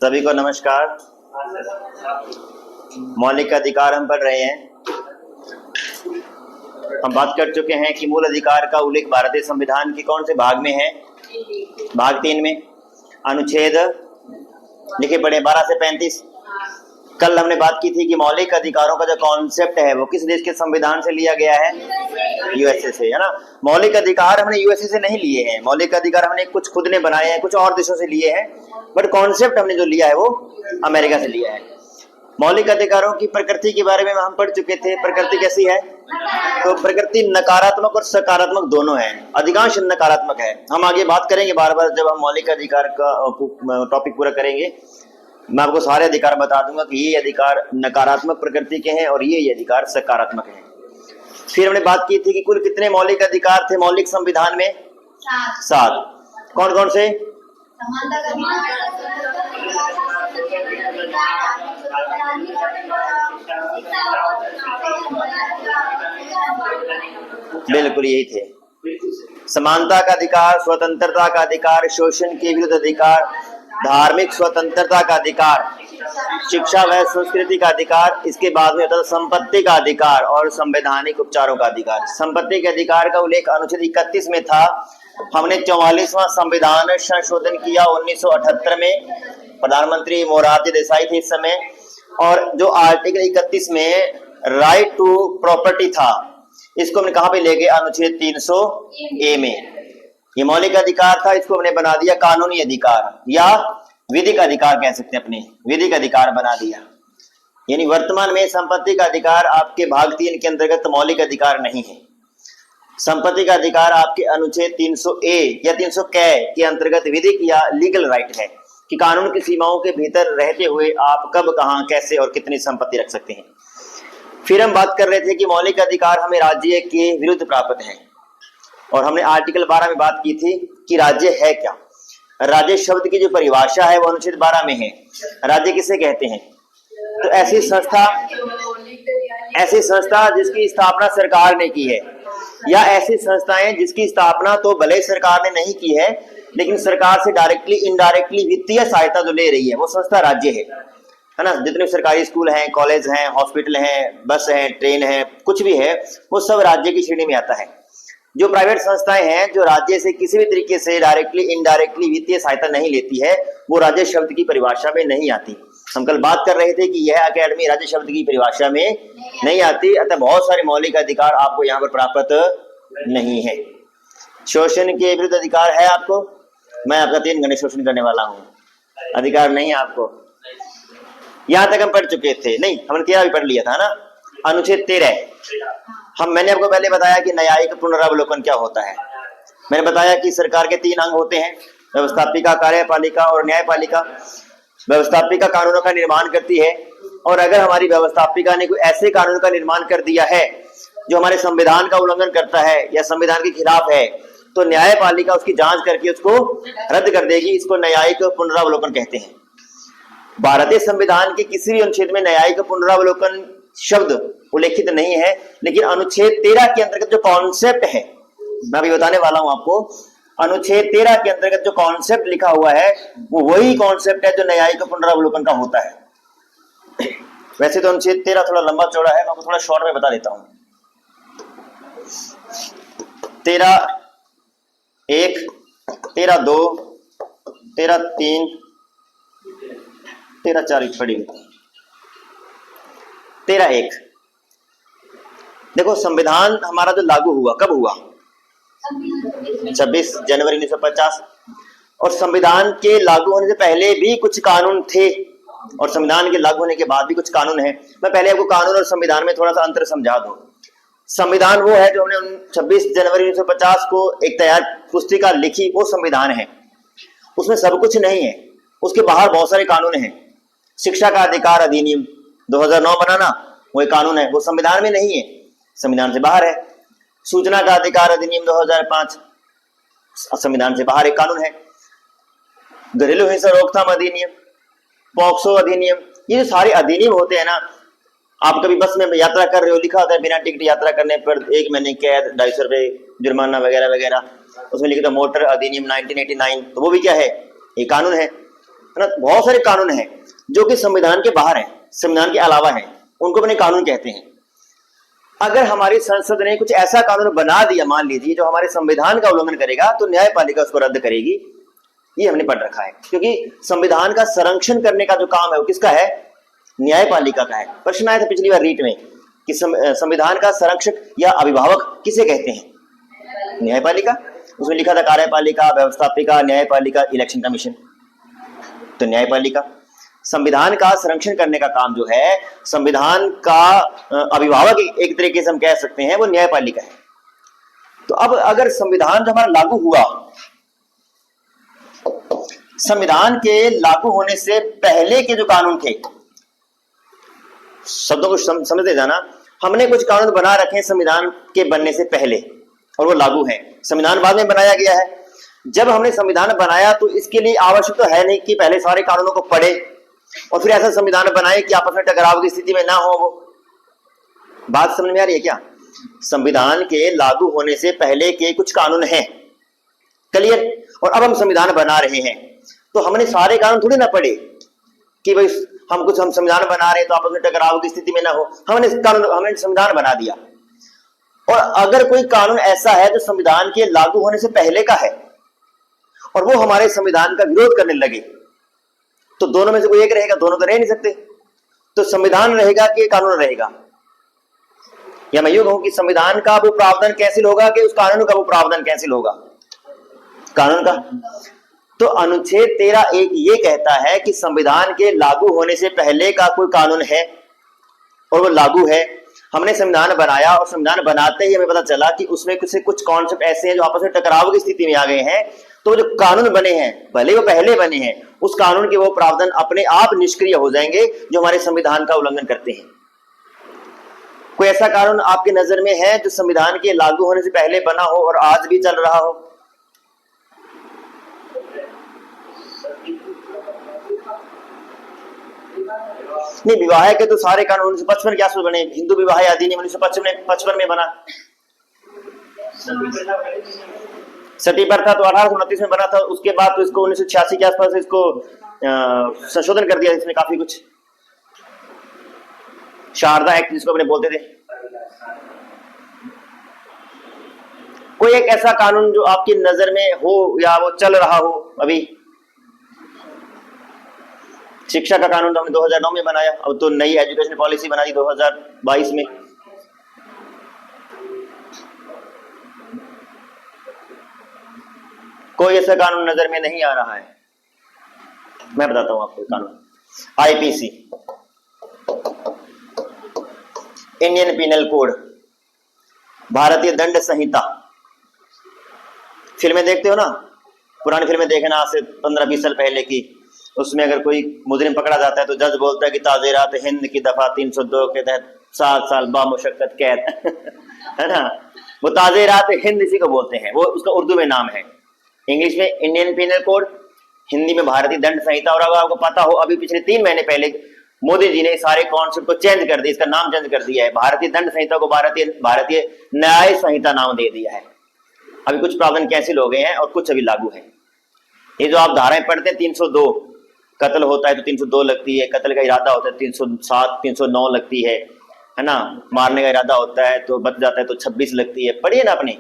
सभी को नमस्कार। मौलिक अधिकार हम पढ़ रहे हैं। हम बात कर चुके हैं कि मूल अधिकार का उल्लेख भारतीय संविधान के कौन से भाग में है। भाग 3 में अनुच्छेद लिखे पड़े 12 से 35। कल हमने बात की थी कि मौलिक अधिकारों का जो कॉन्सेप्ट है वो किस देश के संविधान से लिया गया है, यूएसए से, है ना। मौलिक अधिकार हमने यूएसए से नहीं लिए हैं। मौलिक अधिकार हमने कुछ खुद ने बनाए हैं, कुछ और देशों से लिए हैं, बट कॉन्सेप्ट हमने जो लिया है वो अमेरिका से लिया है। मौलिक अधिकारों की प्रकृति के बारे में हम पढ़ चुके थे। प्रकृति कैसी है? तो प्रकृति नकारात्मक और सकारात्मक दोनों है, अधिकांश नकारात्मक है। हम आगे बात करेंगे बार बार जब हम मौलिक अधिकार का टॉपिक पूरा करेंगे। मैं आपको सारे अधिकार बता दूंगा कि ये अधिकार नकारात्मक प्रकृति के हैं और ये अधिकार सकारात्मक हैं। फिर हमने बात की थी कि कुल कितने मौलिक अधिकार थे मौलिक संविधान में? 7। कौन कौन से? बिल्कुल यही थे। समानता का अधिकार, स्वतंत्रता का अधिकार, शोषण के विरुद्ध अधिकार, धार्मिक स्वतंत्रता का अधिकार, शिक्षा व संस्कृति का अधिकार, इसके बाद में होता है संपत्ति का अधिकार और संवैधानिक उपचारों का अधिकार। संपत्ति के अधिकार का उल्लेख अनुच्छेद 31 में था। हमने 44वां संविधान संशोधन किया 1978 में। प्रधानमंत्री मोरारजी देसाई थे इस समय। और जो आर्टिकल 31 में राइट टू प्रॉपर्टी था, इसको हमने कहां पे ले गए? अनुच्छेद 300A में। ये मौलिक अधिकार था, इसको हमने बना दिया कानूनी अधिकार या विधिक अधिकार कह सकते हैं। अपने विधिक अधिकार बना दिया। यानी वर्तमान में संपत्ति का अधिकार आपके भाग 3 के अंतर्गत मौलिक अधिकार नहीं है। संपत्ति का अधिकार आपके अनुच्छेद 300A या 300 के अंतर्गत विधिक या लीगल राइट है कि कानून की सीमाओं के भीतर रहते हुए आप कब, कहां, कैसे और कितनी संपत्ति रख सकते हैं। फिर हम बात कर रहे थे कि मौलिक अधिकार हमें राज्य के विरुद्ध प्राप्त है और हमने आर्टिकल 12 में बात की थी कि राज्य है क्या। राज्य शब्द की जो परिभाषा है वो अनुच्छेद 12 में है। राज्य किसे कहते हैं? तो ऐसी संस्था जिसकी स्थापना सरकार ने की है, या ऐसी संस्थाएं जिसकी स्थापना तो भले सरकार ने नहीं की है लेकिन सरकार से डायरेक्टली इनडायरेक्टली वित्तीय सहायता जो ले रही है, वो संस्था राज्य है ना। जितने सरकारी स्कूल हैं, कॉलेज हैं, हॉस्पिटल हैं, बस हैं, ट्रेन है, कुछ भी है, वो सब राज्य की श्रेणी में आता है। जो प्राइवेट संस्थाएं हैं जो राज्य से किसी भी तरीके से डायरेक्टली इनडायरेक्टली वित्तीय सहायता नहीं लेती है, वो राज्य शब्द की परिभाषा में नहीं आती। हम कल बात कर रहे थे कि यह अकेडमी राज्य शब्द की परिभाषा में नहीं आती। अतः बहुत सारे मौलिक अधिकार आपको यहाँ पर प्राप्त नहीं है। शोषण के विरुद्ध अधिकार है आपको? मैं आपका 3 घंटे शोषण करने वाला हूँ, अधिकार नहीं है आपको। यहां तक हम पढ़ चुके थे। नहीं, हमने 13 भी पढ़ लिया था ना। अनुच्छेद 13 मैंने आपको पहले बताया कि न्यायिक पुनरावलोकन क्या होता है। मैंने बताया कि सरकार के 3 अंग होते हैं, व्यवस्थापिका, कार्यपालिका और न्यायपालिका। व्यवस्थापिका कानूनों का निर्माण करती है और अगर हमारी व्यवस्थापिका ने कोई ऐसे कानून का निर्माण कर दिया है जो हमारे संविधान का उल्लंघन करता है या संविधान के खिलाफ है, तो न्यायपालिका उसकी जांच करके उसको रद्द कर देगी। इसको न्यायिक पुनरावलोकन कहते हैं। भारतीय संविधान के किसी भी अनुच्छेद में न्यायिक पुनरावलोकन शब्द उल्लेखित नहीं है, लेकिन अनुच्छेद 13 के अंतर्गत जो कॉन्सेप्ट है, मैं अभी बताने वाला हूं आपको। अनुच्छेद 13 के अंतर्गत जो कॉन्सेप्ट लिखा हुआ है वो वही कॉन्सेप्ट है जो न्यायिक पुनरावलोकन का होता है। वैसे तो अनुच्छेद 13 थोड़ा लंबा चौड़ा है, मैं आपको थोड़ा शॉर्ट में बता देता हूं। 13(1), 13(2), 13(3), 13(4) पढ़ी। 13(1) देखो, संविधान हमारा जो लागू हुआ कब हुआ? 26 जनवरी 1950। और संविधान के लागू होने से पहले भी कुछ कानून थे और संविधान के लागू होने के बाद भी कुछ कानून है। मैं पहले आपको कानून और संविधान में थोड़ा सा अंतर समझा दूं। संविधान वो है जो हमने 26 जनवरी 1950 को एक तैयार पुस्तिका लिखी, वो संविधान है। उसमें सब कुछ नहीं है, उसके बाहर बहुत सारे कानून हैं। शिक्षा का अधिकार अधिनियम 2009 बनाना वो एक कानून है, वो संविधान में नहीं है, संविधान से बाहर है। सूचना का अधिकार अधिनियम 2005 संविधान से बाहर एक कानून है। घरेलू हिंसा रोकथाम अधिनियम, पॉक्सो अधिनियम, ये जो सारे अधिनियम होते हैं ना, आप कभी बस में यात्रा कर रहे हो, लिखा होता है बिना टिकट यात्रा करने पर 1 महीने कैद, 250 रुपए जुर्माना वगैरह वगैरह, उसमें लिखा था मोटर अधिनियम 1989, तो वो भी क्या है? ये कानून है। है ना। बहुत सारे कानून हैं जो कि संविधान के बाहर हैं, संविधान के अलावा हैं, उनको अपने कानून कहते हैं। अगर हमारी संसद ने कुछ ऐसा कानून बना दिया, मान लीजिए, जो हमारे संविधान का उल्लंघन करेगा, तो न्यायपालिका उसको रद्द करेगी। ये हमने पढ़ रखा है, क्योंकि संविधान का संरक्षण करने का जो काम है वो किसका है? न्यायपालिका का है। प्रश्न आया था पिछली बार रीट में कि संविधान का संरक्षक या अभिभावक किसे कहते हैं? न्यायपालिका। उसमें लिखा था कार्यपालिका, व्यवस्थापिका, न्यायपालिका, इलेक्शन कमीशन। तो न्यायपालिका संविधान का संरक्षण करने का काम जो है, संविधान का अभिभावक एक तरीके से हम कह सकते हैं, वो न्यायपालिका है। तो अब अगर संविधान जो हमारा लागू हुआ, संविधान के लागू होने से पहले के जो कानून थे, शब्दों को समझते जाना, हमने कुछ कानून बना रखे हैं संविधान के बनने से पहले और वो लागू है। संविधान बाद में बनाया गया है। जब हमने संविधान बनाया तो इसके लिए आवश्यक तो है नहीं कि पहले सारे कानूनों को पढ़े और फिर ऐसा संविधान बनाए कि आपस में टकराव की स्थिति में ना हो। वो बात समझ में आ रही है क्या? संविधान के लागू होने से पहले के कुछ कानून हैं, क्लियर। और अब हम संविधान बना रहे हैं तो हमने सारे कानून थोड़ी ना पढ़े कि भाई हम संविधान बना रहे हैं तो आपस में टकराव की स्थिति में ना हो। हमने संविधान बना दिया। और अगर कोई कानून ऐसा है जो संविधान के लागू होने से पहले का है और वो हमारे संविधान का विरोध करने लगे, तो दोनों में से कोई एक रहेगा, दोनों तो रह नहीं सकते। तो संविधान रहेगा कि कानून रहेगा? या मैं यूं कहूं कि संविधान का वो प्रावधान कैंसिल होगा कि उस कानून का वो प्रावधान कैंसिल होगा? कानून का। तो अनुच्छेद 13(1) ये कहता है कि संविधान के लागू होने से पहले का कोई कानून है और वो लागू है। हमने संविधान बनाया और संविधान बनाते ही हमें पता चला कि उसमें कुछ कॉन्सेप्ट ऐसे हैं जो आपस में टकराव की स्थिति में आ गए हैं, तो जो कानून बने हैं, भले वो पहले बने हैं, उस कानून के वो प्रावधान अपने आप निष्क्रिय हो जाएंगे जो हमारे संविधान का उल्लंघन करते हैं। कोई ऐसा कानून आपकी नजर में है जो संविधान के लागू होने से पहले बना हो और आज भी चल रहा हो? नहीं, विवाह के तो सारे कानून 1955 के आसपास बने। हिंदू विवाह अधिनियम 1955 में बना। सती प्रथा तो 1829 में बना था। उसके बाद तो इसको 1986 के आसपास इसको संशोधन कर दिया, इसमें काफी कुछ। शारदा एक्ट जिसको अपने बोलते थे। कोई एक ऐसा कानून जो आपकी नजर में हो या वो चल रहा हो अभी? शिक्षा का कानून तो हमने 2009 में बनाया, अब तो नई एजुकेशन पॉलिसी बना दी 2022 में। कोई ऐसा कानून नजर में नहीं आ रहा है? मैं बताता हूं आपको कानून। आईपीसी, इंडियन पिनल कोड, भारतीय दंड संहिता। फिल्में देखते हो ना, पुरानी फिल्में देखना आज से 15-20 साल पहले की। उसमें अगर कोई मुजरिम पकड़ा जाता है तो जज बोलता है कि ताज़ीरात हिंद की दफा 302 के तहत 7 साल बामुशक्कत कैद है ना। वो ताज़ीरात हिंद इसी को बोलते हैं, वो उसका उर्दू में नाम है। इंग्लिश में इंडियन पिनल कोड, हिंदी में भारतीय दंड संहिता। और अगर आपको पता हो, अभी पिछले 3 महीने पहले मोदी जी ने सारे कॉन्सेप्ट को चेंज कर दिया, इसका नाम चेंज कर दिया है। भारतीय दंड संहिता को भारतीय न्याय संहिता नाम दे दिया है। अभी कुछ प्रावधान कैंसिल हो गए हैं और कुछ अभी लागू है। ये जो आप धाराएं पढ़ते हैं, 302 कत्ल होता है तो 302 लगती है, कत्ल का इरादा होता है 307 309 लगती है ना। मारने का इरादा होता है तो बच जाता है तो 26 लगती है। पढ़िए ना अपने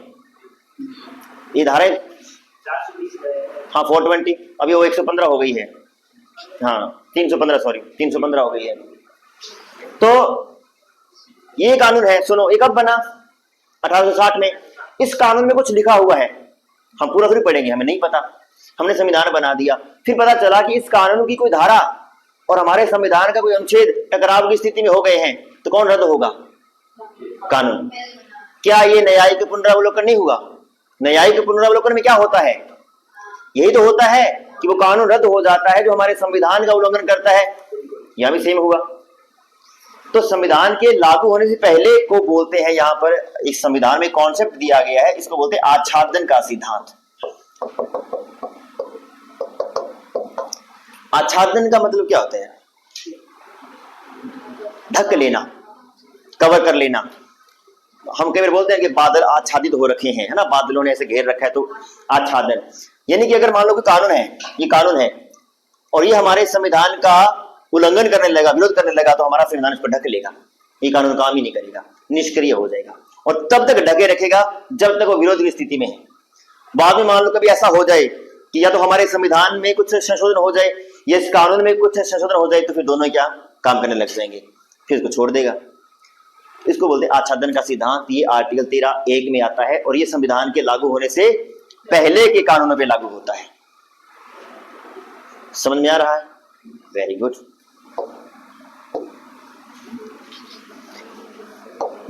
ये धाराएं। हाँ 420, अभी वो 115 हो गई है। हाँ 315 हो गई है। तो ये कानून है। सुनो, एक अब बना 1860 में। इस कानून में कुछ लिखा हुआ है, हम पूरा थोड़ी पढ़ेंगे, हमें नहीं पता। हमने संविधान बना दिया, फिर पता चला कि इस कानून की कोई धारा और हमारे संविधान का कोई अनुच्छेद टकराव की स्थिति में हो गए हैं, तो कौन रद्द होगा? कानून। क्या ये न्यायिक पुनरावलोकन नहीं हुआ? न्यायिक पुनरावलोकन में क्या होता है? यही तो होता है कि वो कानून रद्द हो जाता है जो हमारे संविधान का उल्लंघन करता है। यहां भी सेम हुआ। तो संविधान के लागू होने से पहले को बोलते हैं, यहां पर इस संविधान में कॉन्सेप्ट दिया गया है, इसको बोलते हैं आच्छादन का सिद्धांत। आच्छादन का मतलब क्या होता है? ढक लेना, कवर कर लेना। हम कई बार बोलते हैं कि बादल आच्छादित हो रखे हैं, है ना, बादलों ने ऐसे घेर रखा है, तो आच्छादन। यानी कि अगर मान लो कि कानून है, ये कानून है, और ये हमारे संविधान का उल्लंघन करने लगा, विरोध करने लगा, तो हमारा संविधान इसको ढक लेगा, ये कानून काम ही नहीं करेगा, निष्क्रिय हो जाएगा। और तब तक ढके रखेगा जब तक वो विरोध की स्थिति में है। बाद में मान लो कभी ऐसा हो जाए कि या तो हमारे संविधान में कुछ संशोधन हो जाए या इस कानून में कुछ संशोधन हो जाए, तो फिर दोनों क्या काम करने लग जाएंगे, फिर इसको छोड़ देगा। इसको बोलते हैं आच्छादन का सिद्धांत। ये आर्टिकल 13(1) में आता है और ये संविधान के लागू होने से पहले के कानूनों पे लागू होता है। समझ में आ रहा है? Very good.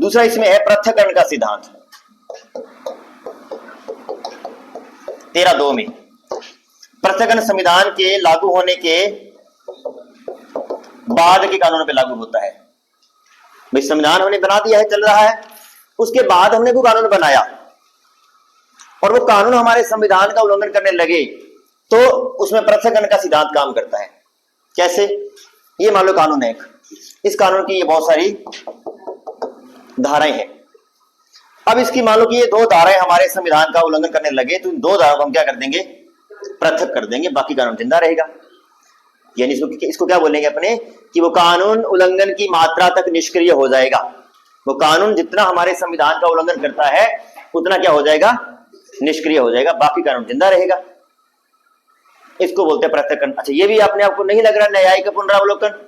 दूसरा इसमें है पृथक्करण का सिद्धांत 13(2) में। पृथक्करण संविधान के लागू होने के बाद के कानूनों पे लागू होता है। भाई संविधान हमने बना दिया है, चल रहा है, उसके बाद हमने कोई कानून बनाया और वो कानून हमारे संविधान का उल्लंघन करने लगे, तो उसमें पृथक्करण का सिद्धांत काम करता है। कैसे? ये मान लो कानून है, इस कानून की ये बहुत सारी धाराएं हैं। अब इसकी मान लो कि ये 2 धाराएं हमारे संविधान का उल्लंघन करने लगे, तो इन 2 धाराओं को हम क्या कर देंगे? पृथक कर देंगे, बाकी कानून जिंदा रहेगा। यानी इसको क्या बोलेंगे अपने कि वो कानून उल्लंघन की मात्रा तक निष्क्रिय हो जाएगा। वो कानून जितना हमारे संविधान का उल्लंघन करता है उतना क्या हो जाएगा? निष्क्रिय हो जाएगा, बाकी कानून जिंदा रहेगा। इसको बोलते हैं पृथक्करण। अच्छा, ये भी अपने आप को नहीं लग रहा न्यायिक पुनरावलोकन?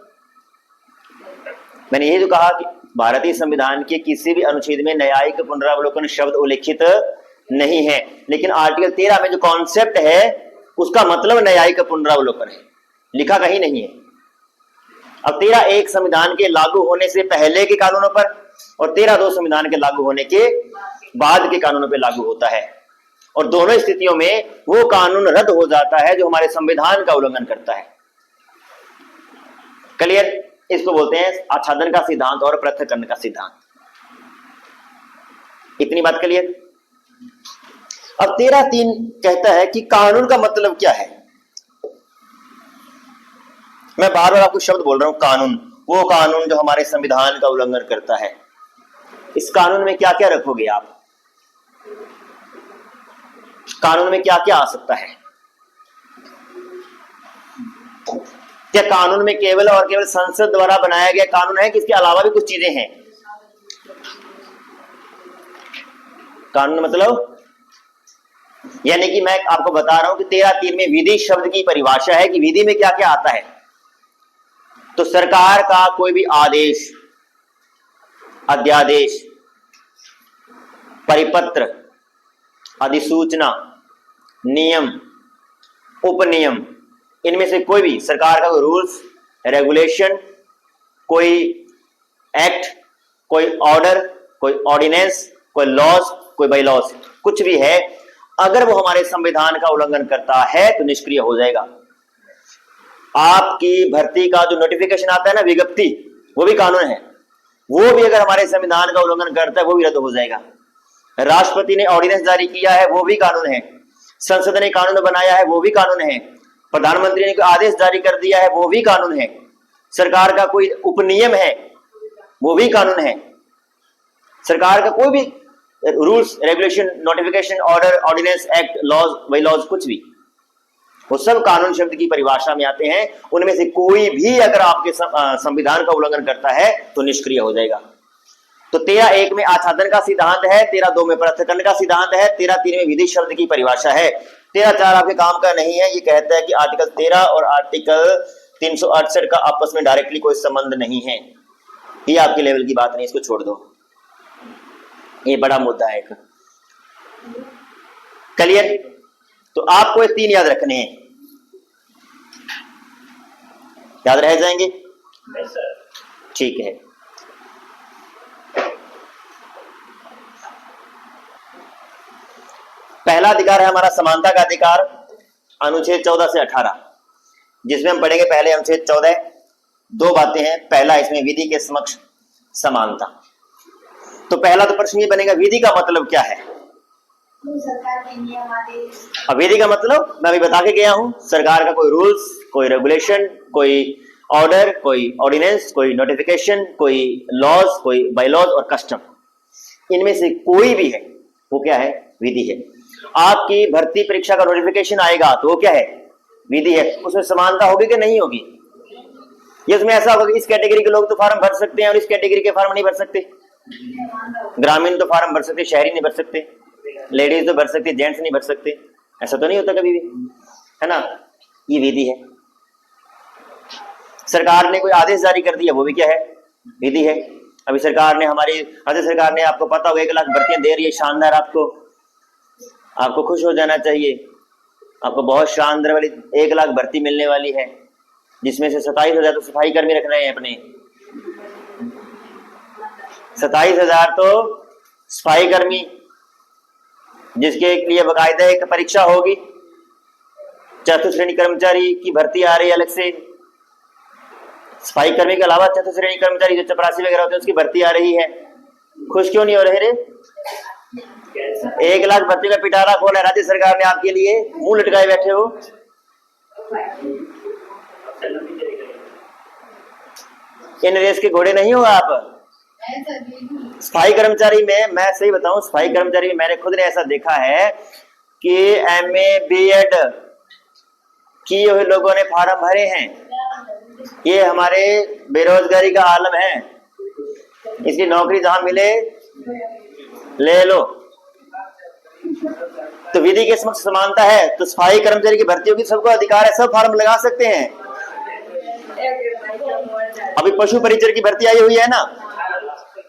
मैंने यही तो कहा कि भारतीय संविधान के किसी भी अनुच्छेद में न्यायिक पुनरावलोकन शब्द उल्लेखित नहीं है, लेकिन आर्टिकल 13 में जो कॉन्सेप्ट है उसका मतलब न्यायिक पुनरावलोकन है, लिखा कहीं नहीं है। अब 13(1) संविधान के लागू होने से पहले के कानूनों पर और 13(2) संविधान के लागू होने के बाद के कानूनों पर लागू होता है, और दोनों स्थितियों में वो कानून रद्द हो जाता है जो हमारे संविधान का उल्लंघन करता है। क्लियर? इसको बोलते हैं आच्छादन का सिद्धांत और पृथक्करण का सिद्धांत। इतनी बात क्लियर? अब 13(3) कहता है कि कानून का मतलब क्या है। मैं बार बार आपको शब्द बोल रहा हूं, कानून, वो कानून जो हमारे संविधान का उल्लंघन करता है। इस कानून में क्या क्या रखोगे आप? कानून में क्या क्या आ सकता है? क्या कानून में केवल और केवल संसद द्वारा बनाया गया कानून है कि इसके अलावा भी कुछ चीजें हैं? कानून मतलब यानी कि मैं आपको बता रहा हूं कि 13(3) में विधि शब्द की परिभाषा है कि विधि में क्या क्या आता है। तो सरकार का कोई भी आदेश, अध्यादेश, परिपत्र, अधिसूचना, नियम, उपनियम, इनमें से कोई भी सरकार का कोई रूल्स, रेगुलेशन, कोई एक्ट, कोई ऑर्डर, कोई ऑर्डिनेंस, कोई लॉज, कोई बाई लॉज, कुछ भी है, अगर वो हमारे संविधान का उल्लंघन करता है तो निष्क्रिय हो जाएगा। आपकी भर्ती का जो नोटिफिकेशन आता है ना, विज्ञप्ति, वो भी कानून है, वो भी अगर हमारे संविधान का उल्लंघन करता है वो भी रद्द हो जाएगा। राष्ट्रपति ने ऑर्डिनेंस जारी किया है, वो भी कानून है। संसद ने कानून बनाया है, वो भी कानून है। प्रधानमंत्री ने कोई आदेश जारी कर दिया है, वो भी कानून है। सरकार का कोई उपनियम है, वो भी कानून है। सरकार का कोई भी rules, regulation, notification, order, ordinance, act, laws, bylaws, कुछ भी, वो सब कानून शब्द की परिभाषा में आते हैं। उनमें से कोई भी अगर आपके संविधान का उल्लंघन करता है तो निष्क्रिय हो जाएगा। तो 13(1) में आच्छादन का सिद्धांत है, 13(2) में पृथक्करण का सिद्धांत है, 13(3) में विधि शब्द की परिभाषा है। 13(4) आपके काम का नहीं है। ये कहता है कि आर्टिकल 13 और आर्टिकल 368 का आपस में डायरेक्टली कोई संबंध नहीं है। ये आपके लेवल की बात नहीं, इसको छोड़ दो, ये बड़ा मुद्दा है। क्लियर? तो आपको ये 3 याद रखने हैं, याद रह जाएंगे? ठीक है। पहला अधिकार है हमारा समानता का अधिकार, अनुच्छेद 14 से 18, जिसमें हम पढ़ेंगे पहले अनुच्छेद 14। 2 बातें हैं। पहला, इसमें विधि के समक्ष समानता। तो पहला तो प्रश्न ये बनेगा, विधि का मतलब क्या है? सरकार के नियम, आदेश। अब विधि का मतलब मैं अभी बता के गया हूं, सरकार का कोई रूल्स, कोई रेगुलेशन, कोई ऑर्डर, कोई ऑर्डिनेंस, कोई नोटिफिकेशन, कोई लॉज, कोई बाई लॉज और कस्टम, इनमें से कोई भी है वो क्या है? विधि है। आपकी भर्ती परीक्षा का नोटिफिकेशन आएगा तो वो क्या है? विधि है, उसमें समानता होगी कि नहीं होगी? ये उसमें ऐसा होगा कि इस कैटेगरी के लोग तो फार्म भर सकते हैं और इस कैटेगरी के फार्म नहीं भर सकते। ग्रामीण तो फार्म भर सकते, शहरी नहीं भर सकते, लेडीज तो भर सकती, जेंट्स नहीं भर सकते। ऐसा तो नहीं होता कभी भी, है ना? ये विधि है। सरकार ने कोई आदेश जारी कर दिया, वो भी क्या है? विधि है। अभी सरकार ने, हमारी राज्य सरकार ने, आपको पता होगा 1 लाख भर्तियां दे रही है, शानदार। आपको खुश हो जाना चाहिए। आपको बहुत शानदार वाली 1 लाख भर्ती मिलने वाली है, जिसमें से 27,000 तो सफाई कर्मी रख रहे हैं अपने। 27,000 तो सफाई कर्मी, जिसके लिए बकायदा एक परीक्षा होगी। चतुर्थ श्रेणी कर्मचारी की भर्ती आ रही है अलग से। सफाई कर्मी के अलावा चतुर्थ श्रेणी कर्मचारी जो चपरासी वगैरह होते हैं, उसकी भर्ती आ रही है। खुश क्यों नहीं हो रहे रे? 1 लाख भर्ती का पिटारा खोला है राज्य सरकार ने आपके लिए, मुंह लटकाए बैठे हो। इन रेस के घोड़े नहीं हो आप। सफाई कर्मचारी में, मैं सही बताऊं, सफाई कर्मचारी में मैंने खुद ने ऐसा देखा है कि MA BEd किए हुए लोगों ने फार्म भरे हैं। ये हमारे बेरोजगारी का आलम है, इसकी नौकरी जहां मिले ले लो। तो विधि के समक्ष समानता है, तो सफाई कर्मचारी की भर्ती होगी, सबको अधिकार है, सब फार्म लगा सकते हैं। अभी पशु परिचर की भर्ती आई हुई है ना,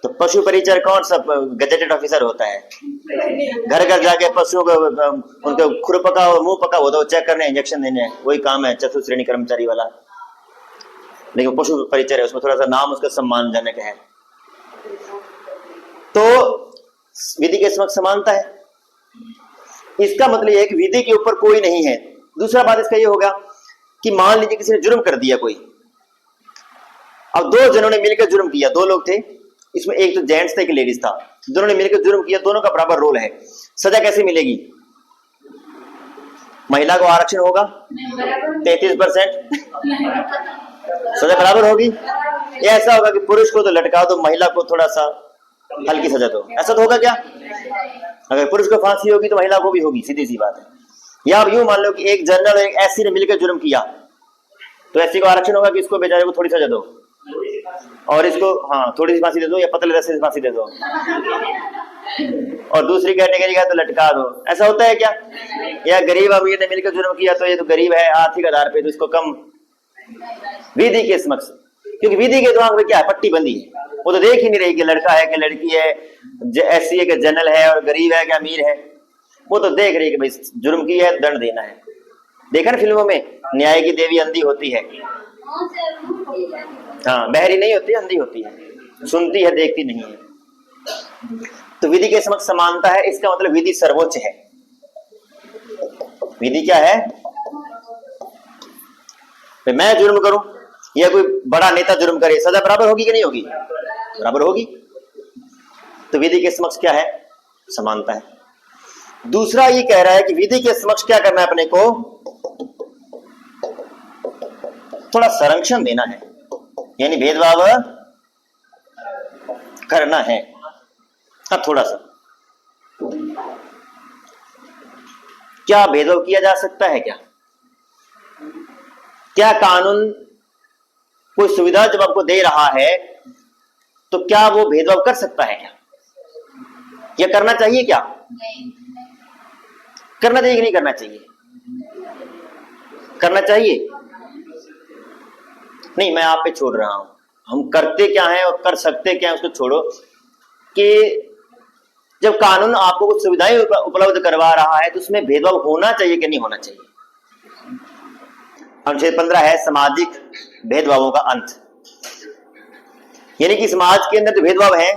तो पशु परिचर कौन सा गजेटेड ऑफिसर होता है? घर घर जाके पशुओं को, उनके खुर पका और मुंह पका होता है, चेक करने, इंजेक्शन देने, वही काम है चतुर्थ श्रेणी कर्मचारी वाला। लेकिन पशु परिचर है, उसमें थोड़ा सा नाम उसका सम्मानजनक है। तो विधि के समक्ष समानता है, इसका मतलब यह है कि विधि के ऊपर कोई नहीं है। दूसरा बात इसका यह होगा कि मान लीजिए किसी ने जुर्म कर दिया कोई, अब 2 जनों ने मिलकर जुर्म किया, 2 लोग थे, इसमें एक तो जेंट्स था, एक लेडीज था, दोनों ने मिलकर जुर्म किया, दोनों का बराबर रोल है। सजा कैसे मिलेगी? महिला को आरक्षण होगा 33%, सजा बराबर होगी। या ऐसा होगा कि पुरुष को तो लटका दो, महिला को थोड़ा सा हल्की सजा दो, ऐसा तो होगा क्या? अगर पुरुष को फांसी होगी तो महिला को भी होगी, सीधी सी बात है। या आप यूं मान लो कि एक जनरल और एक SC ने मिलकर जुर्म किया, तो SC को आरक्षण होगा कि इसको बेचारे को थोड़ी सजा दो, और इसको थोड़ी सी फांसी दे दो, या पतले रस्से से फांसी दे दो, और दूसरी कैटेगरी का तो लटका दो। ऐसा होता है क्या? या गरीब अमीर ने मिलकर जुर्म किया, तो ये तो गरीब है आर्थिक आधार पे, तो इसको कम। विधि के समक्ष, क्योंकि विधि के दिमाग में क्या है? पट्टी बंदी है, वो तो देख ही नहीं रही कि लड़का है कि लड़की है, SC है कि जनरल है, और गरीब है कि अमीर है। वो तो देख रही है कि भाई जुर्म किया है, दंड देना है। देखा ना फिल्मों में, न्याय की देवी अंधी होती है। बहरी नहीं होती, अंधी होती है, सुनती है, देखती नहीं है। तो विधि के समक्ष समानता है, इसका मतलब विधि सर्वोच्च है। विधि क्या है? मैं जुर्म करूं या कोई बड़ा नेता जुर्म करे, सजा बराबर होगी कि नहीं होगी? बराबर होगी। तो विधि के समक्ष क्या है? समानता है। दूसरा ये कह रहा है कि विधि के समक्ष क्या करना है? अपने को थोड़ा संरक्षण देना है, यानी भेदभाव करना है। थोड़ा सा क्या भेदभाव किया जा सकता है? क्या कानून कोई सुविधा जब आपको दे रहा है तो क्या वो भेदभाव कर सकता है? क्या करना चाहिए? क्या करना चाहिए कि नहीं करना चाहिए? करना चाहिए। नहीं, मैं आप पे छोड़ रहा हूं, हम करते क्या है और कर सकते क्या है उसको छोड़ो। कि जब कानून आपको कुछ सुविधाएं उपलब्ध करवा रहा है तो उसमें भेदभाव होना चाहिए कि नहीं होना चाहिए? अनुच्छेद 15 है सामाजिक भेदभावों का अंत, यानी कि समाज के अंदर जो भेदभाव है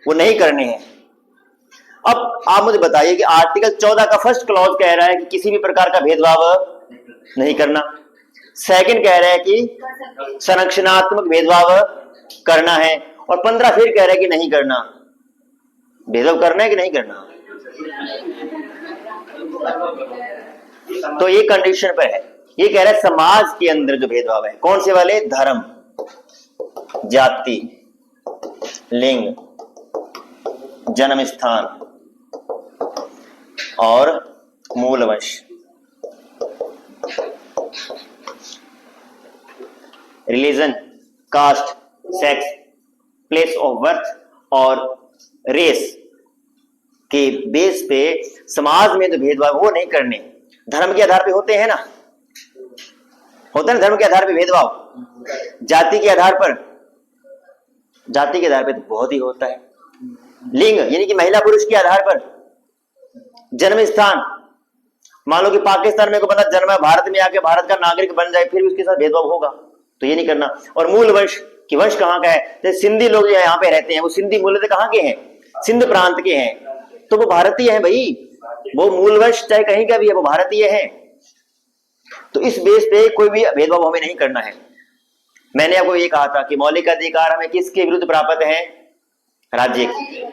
वो नहीं करने हैं। अब आप मुझे बताइए कि आर्टिकल 14 का फर्स्ट क्लॉज कह रहा है कि किसी भी प्रकार का भेदभाव नहीं करना। सेकंड कह रहा है कि संरक्षणात्मक भेदभाव करना है, और 15 फिर कह रहा है कि नहीं करना। भेदभाव करना है कि नहीं करना? तो ये कंडीशन पर है। ये कह रहा है समाज के अंदर जो भेदभाव है, कौन से वाले? धर्म, जाति, लिंग, जन्म स्थान और मूल वंश, religion, caste, sex, place of birth और रेस के बेस पे समाज में जो भेदभाव वो नहीं करने। धर्म के आधार पे होते हैं ना, होता है ना धर्म के आधार पे भेदभाव। जाति के आधार पर, जाति के आधार पे तो बहुत ही होता है। लिंग यानी कि महिला पुरुष के आधार पर, जन्म स्थान, मान लो कि पाकिस्तान में कोई बंदा जन्मा भारत में आके भारत का नागरिक बन जाए, फिर भी उसके साथ भेदभाव होगा, तो ये नहीं करना। और मूल वंश कि वंश कहाँ का है, जैसे सिंधी लोग यहाँ पे रहते हैं, वो सिंधी मूल कहाँ के हैं, सिंध प्रांत के हैं, तो वो भारतीय हैं भाई, वो मूल वंश चाहे कहीं का भी है, वो भारतीय है। तो इस बेस पे कोई भी भेदभाव हमें नहीं करना है। मैंने आपको ये कहा था कि मौलिक अधिकार हमें किसके विरुद्ध प्राप्त है, राज्य की।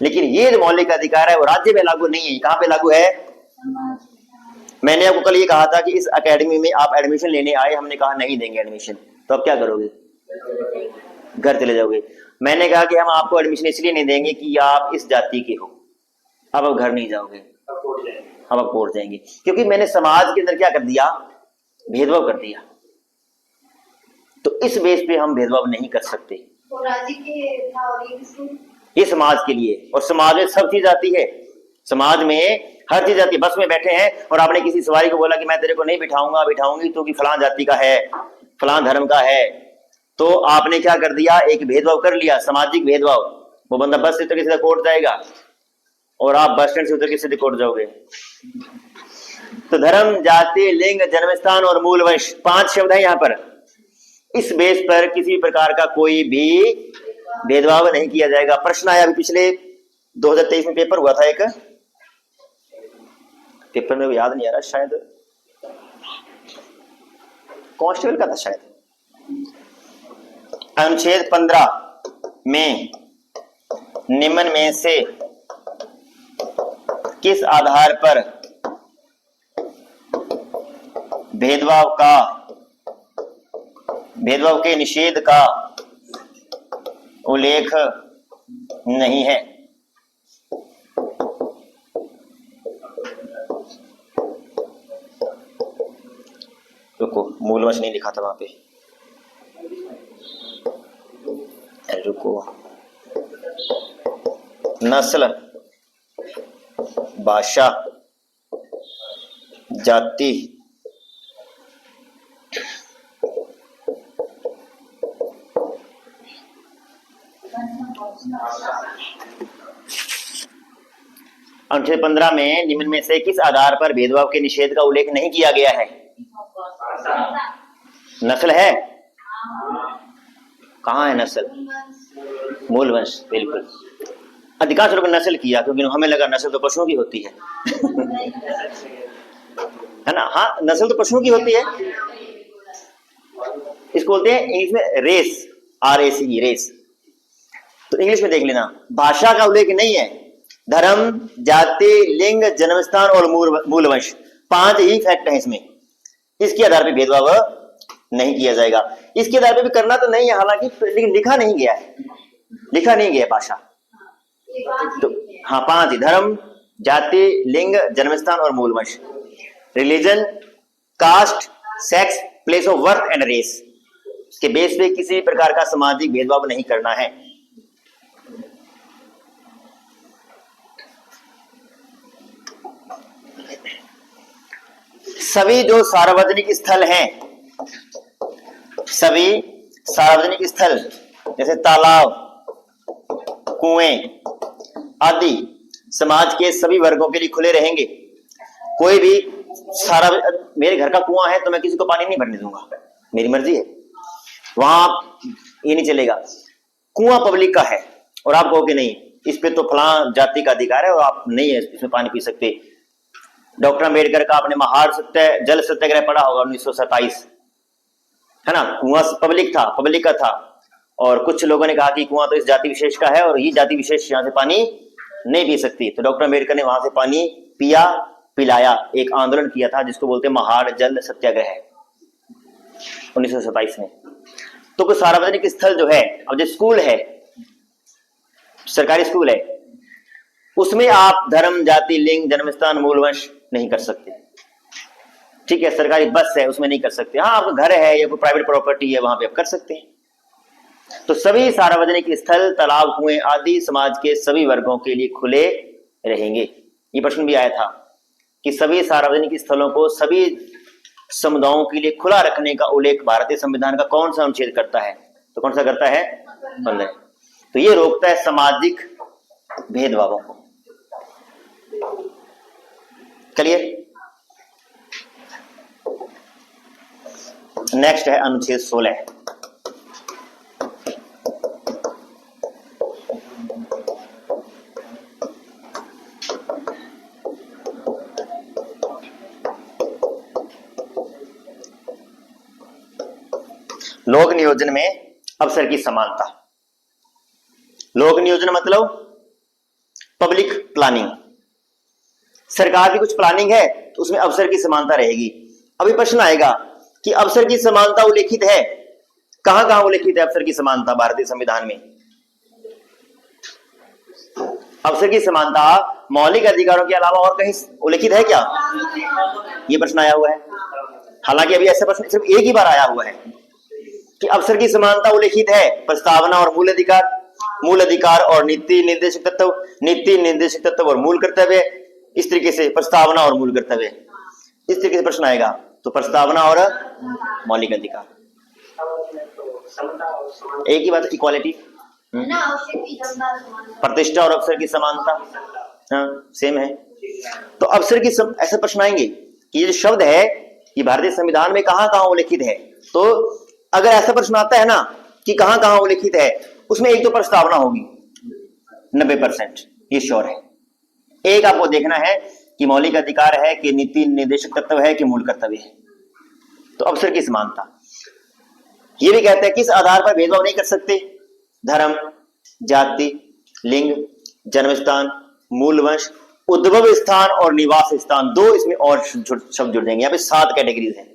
लेकिन ये जो मौलिक अधिकार है वो राज्य में लागू नहीं है, कहां पे लागू है। मैंने आपको कल ये कहा था कि इस एकेडमी में आप एडमिशन लेने आए, हमने कहा नहीं देंगे एडमिशन, तो अब क्या करोगे, घर चले जाओगे। मैंने कहा कि हम आपको एडमिशन इसलिए नहीं देंगे कि आप इस जाति के हो, अब आप घर नहीं जाओगे, अब आप कोर्ट जाएंगे, क्योंकि मैंने समाज के अंदर क्या कर दिया, भेदभाव कर दिया। तो इस बेस पे हम भेदभाव नहीं कर सकते। तो राज्य के था और ये समाज के लिए, और समाज में सब चीज आती है, समाज में हर चीज आती है। बस में बैठे हैं और आपने किसी सवारी को बोला कि मैं तेरे को नहीं बिठाऊंगा, बिठाऊंगी तो कि फलां जाति का है, फलां धर्म का है, तो आपने क्या कर दिया, एक भेदभाव कर लिया, सामाजिक भेदभाव। वो बंदा बस से उतर के सीधा कोर्ट जाएगा और आप बस स्टैंड से उतर के सीधे कोर्ट जाओगे। तो धर्म, जाति, लिंग, जन्मस्थान और मूल वंश, 5 शब्द है यहाँ पर। इस बेस पर किसी प्रकार का कोई भी भेदभाव नहीं किया जाएगा। प्रश्न आया अभी पिछले 2023 में पेपर हुआ था, एक पेपर में याद नहीं आ रहा, शायद कांस्टेबल का था शायद। अनुच्छेद 15 में निम्न में से किस आधार पर भेदभाव के निषेध का उल्लेख नहीं है। रुको, मूल वंश नहीं लिखा था वहां पे, रुको, नस्ल, भाषा, जाति, अनुच्छेद 15 में निम्न में से किस आधार पर भेदभाव के निषेध का उल्लेख नहीं किया गया है। नस्ल है, कहाँ है नस्ल, मूल वंश, बिल्कुल। अधिकांश लोगों ने नस्ल किया क्योंकि हमें लगा नस्ल तो पशुओं की होती है है ना। हाँ, नस्ल तो पशुओं की होती है, इसको बोलते हैं इंग्लिश में रेस, RACE, रेस। तो इंग्लिश में देख लेना, भाषा का उल्लेख नहीं है। धर्म, जाति, लिंग, जन्मस्थान और मूल वंश, 5 ही फैक्ट है इसमें। इसके आधार पर भेदभाव नहीं किया जाएगा। इसके आधार पर भी करना तो नहीं है, हालांकि लेकिन लिखा नहीं गया है, लिखा नहीं गया भाषा। तो हाँ, 5 ही, धर्म, जाति, लिंग, जन्मस्थान और मूल वंश। Religion, caste, sex, place of birth and race के बेस पे किसी प्रकार का सामाजिक भेदभाव नहीं करना है। सभी जो सार्वजनिक स्थल हैं, सभी सार्वजनिक स्थल जैसे तालाब, कुएं आदि समाज के सभी वर्गों के लिए खुले रहेंगे। कोई भी सारा, मेरे घर का कुआं है तो मैं किसी को पानी नहीं भरने दूंगा, मेरी मर्जी है, वहां ये नहीं चलेगा। कुआं पब्लिक का है और आप कहोगे नहीं, इस पे तो फलां जाति का अधिकार है और आप नहीं है इसमें पानी पी सकते। डॉक्टर अम्बेडकर का आपने महार जल सत्याग्रह पढ़ा होगा 1927, है ना। कुआं पब्लिक था, पब्लिक का था, और कुछ लोगों ने कहा कि कुआं तो इस जाति विशेष का है और ये जाति विशेष यहाँ से पानी नहीं पी सकती। तो डॉक्टर अम्बेडकर ने वहां से पानी पिया, पिलाया, एक आंदोलन किया था जिसको बोलते हैं महार जल सत्याग्रह 1927 में। तो कुछ सार्वजनिक स्थल जो है, अब जो स्कूल है, सरकारी स्कूल है, उसमें आप धर्म, जाति, लिंग, जन्मस्थान, मूल वंश नहीं कर सकते। ठीक है, सरकारी बस है उसमें नहीं कर सकते। हाँ, आपका घर है या कोई प्राइवेट प्रॉपर्टी है वहां पे आप कर सकते हैं। तो सभी सार्वजनिक स्थल, तालाब, कुएं आदि समाज के सभी वर्गों के लिए खुले रहेंगे। ये प्रश्न भी आया था कि सभी सार्वजनिक स्थलों को सभी समुदायों के लिए खुला रखने का उल्लेख भारतीय संविधान का कौन सा अनुच्छेद करता है? तो कौन सा करता है? 15। तो ये रोकता है सामाजिक भेदभावों को। क्लियर? नेक्स्ट है अनुच्छेद 16। लोक नियोजन में अवसर की समानता। लोक नियोजन मतलब पब्लिक प्लानिंग। सरकार की कुछ प्लानिंग है तो उसमें अवसर की समानता रहेगी। अभी प्रश्न आएगा कि अवसर की समानता उल्लेखित है, कहां कहां उल्लेखित है अवसर की समानता भारतीय संविधान में? अवसर की समानता मौलिक अधिकारों के अलावा और कहीं उल्लेखित है क्या? ये प्रश्न आया हुआ है। हालांकि अभी ऐसा प्रश्न सिर्फ एक ही बार आया हुआ है कि अवसर की समानता उल्लेखित है प्रस्तावना और मूल अधिकार, मूल अधिकार और नीति निर्देशक तत्व, नीति निर्देशक तत्व और मूल कर्तव्य। इस तरीके से प्रस्तावना और मूल कर्तव्य, इस तरीके से प्रश्न आएगा। तो प्रस्तावना और मौलिक अधिकार एक ही बात है, इक्वालिटी। प्रतिष्ठा और अवसर की समानता, हाँ सेम है। तो अवसर की ऐसे प्रश्न आएंगे कि ये जो शब्द है ये भारतीय संविधान में कहां कहां उल्लेखित है। तो अगर ऐसा प्रश्न आता है ना कि कहां कहां उल्लेखित है, उसमें एक तो प्रस्तावना होगी 90%, ये श्योर है। एक आपको देखना है कि मौलिक अधिकार है कि नीति निर्देशक तत्व है कि मूल कर्तव्य है। तो अवसर की समानता ये भी कहते हैं किस आधार पर भेदभाव नहीं कर सकते? धर्म, जाति, लिंग, जन्म स्थान, मूल वंश, उद्भव स्थान और निवास स्थान। दो इसमें और शब्द जुड़ जाएंगे। यहाँ पे 7 कैटेगरीज हैं।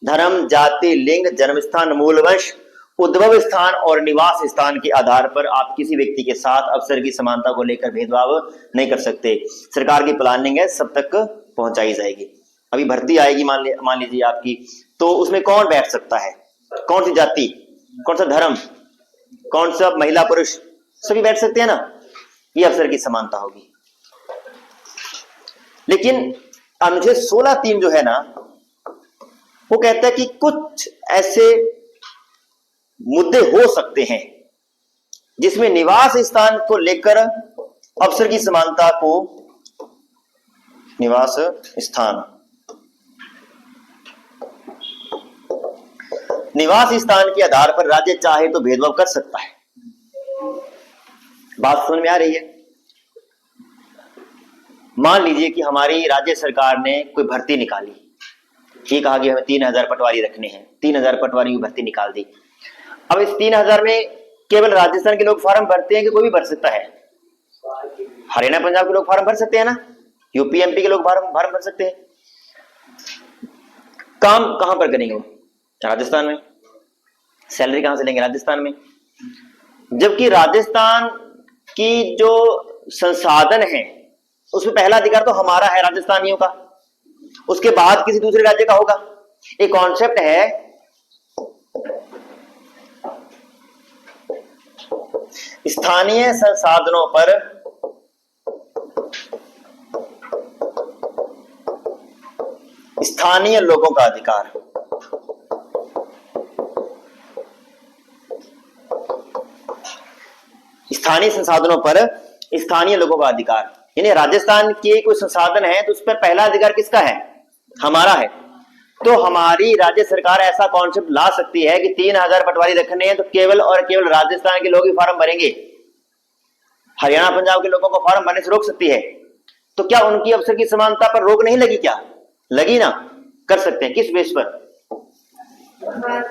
धर्म, जाति, लिंग, जन्म स्थान, मूल वंश, उद्भव स्थान और निवास स्थान के आधार पर आप किसी व्यक्ति के साथ अवसर की समानता को लेकर भेदभाव नहीं कर सकते। सरकार की प्लानिंग है सब तक पहुंचाई जाएगी। अभी भर्ती आएगी मान लीजिए आपकी, तो उसमें कौन बैठ सकता है, कौन सी जाति, कौन सा धर्म, कौन सा महिला पुरुष, सभी बैठ सकते हैं ना। ये अवसर की समानता होगी। लेकिन अनुच्छेद 16(3) जो है ना, वो कहता है कि कुछ ऐसे मुद्दे हो सकते हैं जिसमें निवास स्थान को लेकर अवसर की समानता को, निवास स्थान, निवास स्थान के आधार पर राज्य चाहे तो भेदभाव कर सकता है। बात समझ में आ रही है? मान लीजिए कि हमारी राज्य सरकार ने कोई भर्ती निकाली, ये कहा कि हमें 3000 पटवारी रखने हैं, 3000 पटवारी की भर्ती निकाल दी। अब इस 3000 में केवल राजस्थान के लोग फॉर्म भरते हैं कि कोई भी भर सकता है? हरियाणा पंजाब के लोग फॉर्म भर सकते हैं ना, यूपी एमपी के लोग फॉर्म भर सकते हैं। काम कहां पर करेंगे वो? राजस्थान में। सैलरी कहां से लेंगे? राजस्थान में। जबकि राजस्थान की जो संसाधन है उसमें पहला अधिकार तो हमारा है राजस्थानियों का, उसके बाद किसी दूसरे राज्य का होगा। एक कॉन्सेप्ट है स्थानीय संसाधनों पर स्थानीय लोगों का अधिकार। स्थानीय संसाधनों पर स्थानीय लोगों का अधिकार, यानी राजस्थान के कोई संसाधन है तो उस पर पहला अधिकार किसका है? हमारा है। तो हमारी राज्य सरकार ऐसा कॉन्सेप्ट ला सकती है कि 3000 पटवारी रखने हैं तो केवल और केवल राजस्थान के लोग ही फॉर्म भरेंगे, हरियाणा पंजाब के लोगों को फॉर्म भरने से रोक सकती है। तो क्या उनकी अवसर की समानता पर रोक नहीं लगी? क्या लगी ना, कर सकते हैं। किस बेस पर?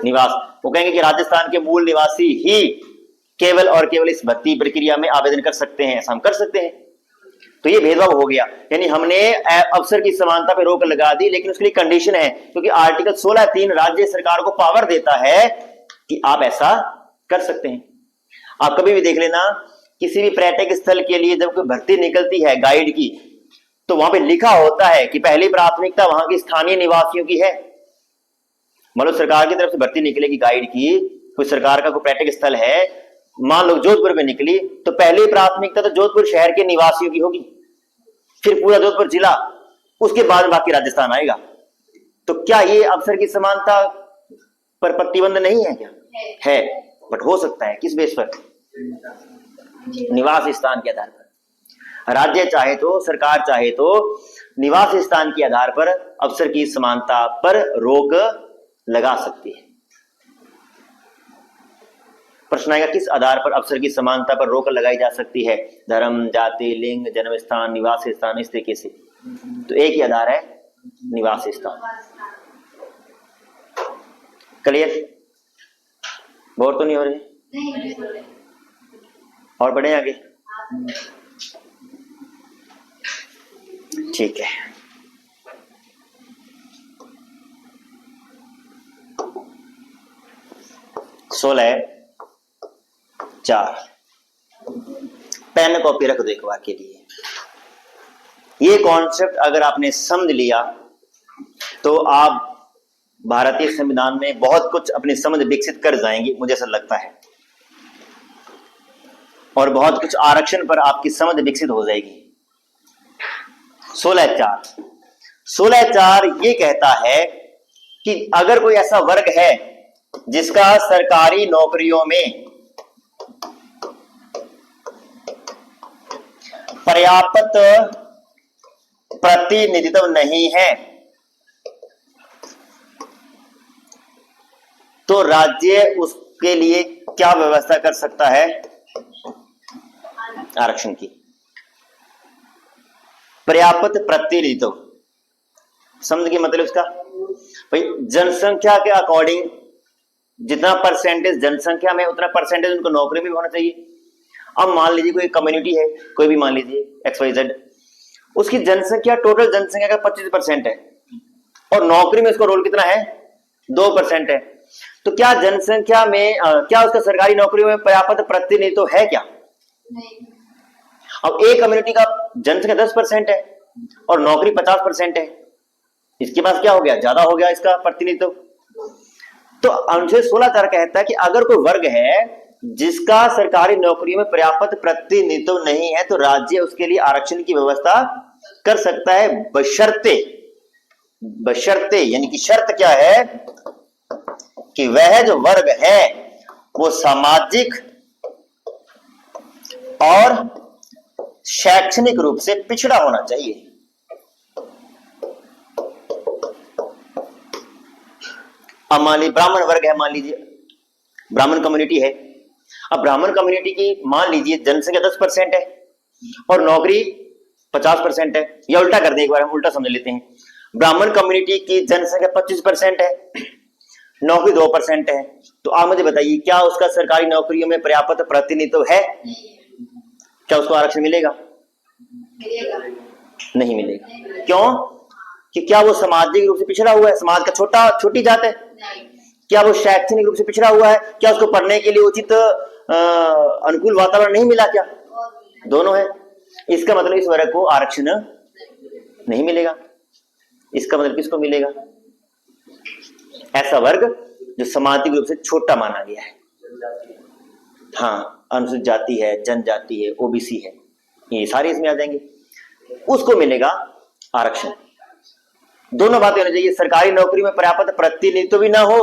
निवास। वो कहेंगे कि राजस्थान के मूल निवासी ही केवल और केवल इस भर्ती प्रक्रिया में आवेदन कर सकते हैं, ऐसा हम कर सकते हैं। तो ये भेदभाव हो गया, यानी हमने अवसर की समानता पे रोक लगा दी, लेकिन उसके लिए कंडीशन है, क्योंकि आर्टिकल 16(3) राज्य सरकार को पावर देता है कि आप ऐसा कर सकते हैं। आप कभी भी देख लेना, किसी भी पर्यटक स्थल के लिए जब कोई भर्ती निकलती है गाइड की, तो वहां पे लिखा होता है कि पहली प्राथमिकता वहां की स्थानीय निवासियों की है। मतलब सरकार की तरफ से भर्ती निकलेगी गाइड की, कोई सरकार का कोई पर्यटक स्थल है, मान लो जोधपुर में निकली, तो पहली प्राथमिकता तो जोधपुर शहर के निवासियों की होगी, फिर पूरा जोधपुर जिला, उसके बाद बाकी राजस्थान आएगा। तो क्या ये अवसर की समानता पर प्रतिबंध नहीं है क्या? है, बट हो सकता है किस बेस पर? निवास स्थान के आधार पर। राज्य चाहे तो, सरकार चाहे तो निवास स्थान के आधार पर अवसर की समानता पर रोक लगा सकती है। प्रश्न आएगा किस आधार पर अवसर की समानता पर रोक लगाई जा सकती है? धर्म, जाति, लिंग, जन्म स्थान, निवास स्थान, इस तरीके से। तो एक ही आधार है, निवास स्थान। क्लियर? बोर तो नहीं हो रहे? नहीं, और बढ़े आगे? ठीक है। सोलह 4 पेन कॉपी रख दो एक बार के लिए। ये कॉन्सेप्ट अगर आपने समझ लिया तो आप भारतीय संविधान में बहुत कुछ अपनी समझ विकसित कर जाएंगे, मुझे ऐसा लगता है, और बहुत कुछ आरक्षण पर आपकी समझ विकसित हो जाएगी। 16(4) ये कहता है कि अगर कोई ऐसा वर्ग है जिसका सरकारी नौकरियों में पर्याप्त प्रतिनिधित्व नहीं है, तो राज्य उसके लिए क्या व्यवस्था कर सकता है? आरक्षण की। पर्याप्त प्रतिनिधित्व समझ के मतलब इसका भाई जनसंख्या के अकॉर्डिंग जितना परसेंटेज जनसंख्या में उतना परसेंटेज उनको नौकरी में भी होना चाहिए। अब मान लीजिए कोई कम्युनिटी है, कोई भी मान लीजिए XYZ, उसकी जनसंख्या टोटल जनसंख्या का 25% है और नौकरी में उसका रोल कितना है? 2% है। तो क्या जनसंख्या में क्या उसका सरकारी नौकरियों में पर्याप्त प्रतिनिधित्व है क्या? नहीं। अब एक कम्युनिटी का जनसंख्या 10% है और नौकरी 50% है, इसके पास क्या हो गया? ज्यादा हो गया इसका प्रतिनिधित्व। तो अनुच्छेद 16(4) कहता है कि अगर कोई वर्ग है जिसका सरकारी नौकरियों में पर्याप्त प्रतिनिधित्व नहीं है, तो राज्य उसके लिए आरक्षण की व्यवस्था कर सकता है, बशर्ते यानी कि शर्त क्या है कि वह जो वर्ग है वो सामाजिक और शैक्षणिक रूप से पिछड़ा होना चाहिए। अब मान लीजिए ब्राह्मण वर्ग है, मान लीजिए ब्राह्मण कम्युनिटी है। अब ब्राह्मण कम्युनिटी की मान लीजिए जनसंख्या 10% है और नौकरी 50% है, या उल्टा कर दें, एक बार हम उल्टा समझ लेते हैं। ब्राह्मण कम्युनिटी की जनसंख्या 25% है, नौकरी 2% है। तो आप मुझे बताइए क्या उसका सरकारी नौकरियों में पर्याप्त प्रतिनिधित्व है? क्या उसको आरक्षण मिलेगा? नहीं मिलेगा। क्यों? कि क्या वो सामाजिक रूप से पिछड़ा हुआ है, समाज का छोटी जात है? क्या वो शैक्षणिक रूप से पिछड़ा हुआ है? क्या उसको पढ़ने के लिए उचित अनुकूल वातावरण नहीं मिला? क्या दोनों है? इसका मतलब इस वर्ग को आरक्षण नहीं मिलेगा। इसका मतलब किसको मिलेगा? ऐसा वर्ग जो सामाजिक रूप से छोटा माना गया है। हाँ, अनुसूचित जाति है, जनजाति है, OBC है, ये सारे इसमें आ जाएंगे, उसको मिलेगा आरक्षण। दोनों बातें होनी चाहिए, सरकारी नौकरी में पर्याप्त प्रतिनिधित्व भी ना हो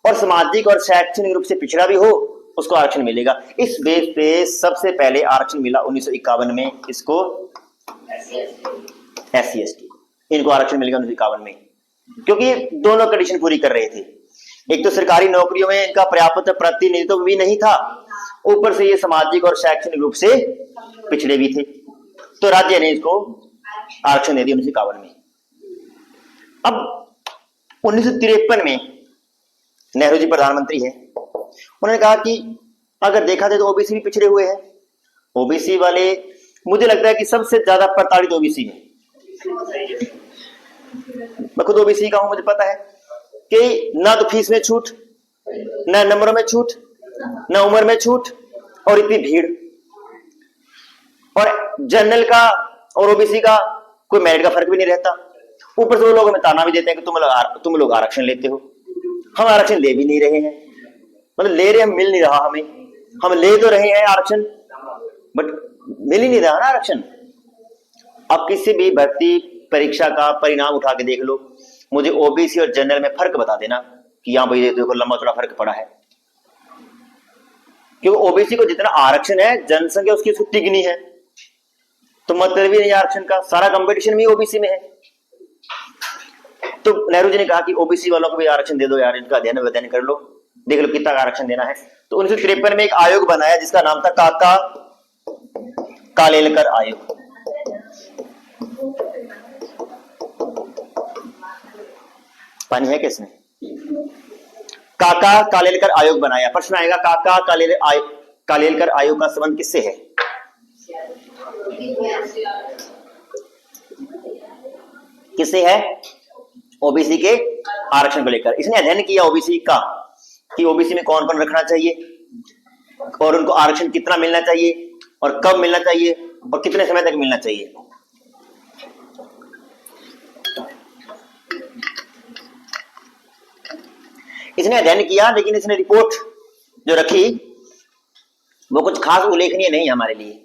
और सामाजिक और शैक्षणिक रूप से पिछड़ा भी हो, उसको आरक्षण मिलेगा। इस बेस पे सबसे पहले आरक्षण मिला 1951 में, इसको SC ST इनको आरक्षण मिलेगा 1951 में, क्योंकि दोनों कंडीशन पूरी कर रहे थे। एक तो सरकारी नौकरियों में इनका पर्याप्त प्रतिनिधित्व भी नहीं था, ऊपर से ये सामाजिक और शैक्षणिक रूप से पिछड़े भी थे, तो राज्य ने इसको आरक्षण दे दिया 1951 में। अब 1953 में नेहरू जी प्रधानमंत्री हैं, उन्होंने कहा कि अगर देखा जाए तो OBC भी पिछड़े हुए हैं। OBC वाले, मुझे लगता है कि सबसे ज्यादा प्रताड़ित OBC है। मैं खुद OBC का हूं, मुझे पता है कि ना तो फीस में छूट, ना नंबरों में छूट, ना उम्र में छूट, और इतनी भीड़। और जनरल का और OBC का कोई मेरिट का फर्क भी नहीं रहता। ऊपर से वो लोग हमें ताना भी देते हैं कि तुम लोग आरक्षण लेते हो। हम आरक्षण ले भी नहीं रहे हैं, मतलब ले रहे हम, मिल नहीं रहा हमें। हम ले तो रहे हैं आरक्षण, बट मिल ही नहीं रहा ना आरक्षण। अब किसी भी भर्ती परीक्षा का परिणाम उठा के देख लो, मुझे ओबीसी और जनरल में फर्क बता देना कि यहाँ भाई देखो लंबा चौड़ा फर्क पड़ा है। क्योंकि ओबीसी को जितना आरक्षण है, जनसंख्या उसकी तिगनी है, तो मतलब भी नहीं आरक्षण का, सारा कंपटीशन भी ओबीसी में है। तो नेहरू जी ने कहा कि ओबीसी वालों को भी आरक्षण दे दो यार, इनका अध्ययन कर लो, देख लो कितना आरक्षण देना है। तो 1953 में एक आयोग बनाया जिसका नाम था काका कालेलकर आयोग। पानी है किसमें? काका कालेलकर आयोग बनाया। प्रश्न आएगा काका कालेलकर आयोग का संबंध किससे है? किससे है? ओबीसी के आरक्षण को लेकर। इसने अध्ययन किया ओबीसी का कि ओबीसी में कौन कौन रखना चाहिए और उनको आरक्षण कितना मिलना चाहिए और कब मिलना चाहिए और कितने समय तक मिलना चाहिए। इसने अध्ययन किया, लेकिन इसने रिपोर्ट जो रखी वो कुछ खास उल्लेखनीय नहीं हमारे लिए।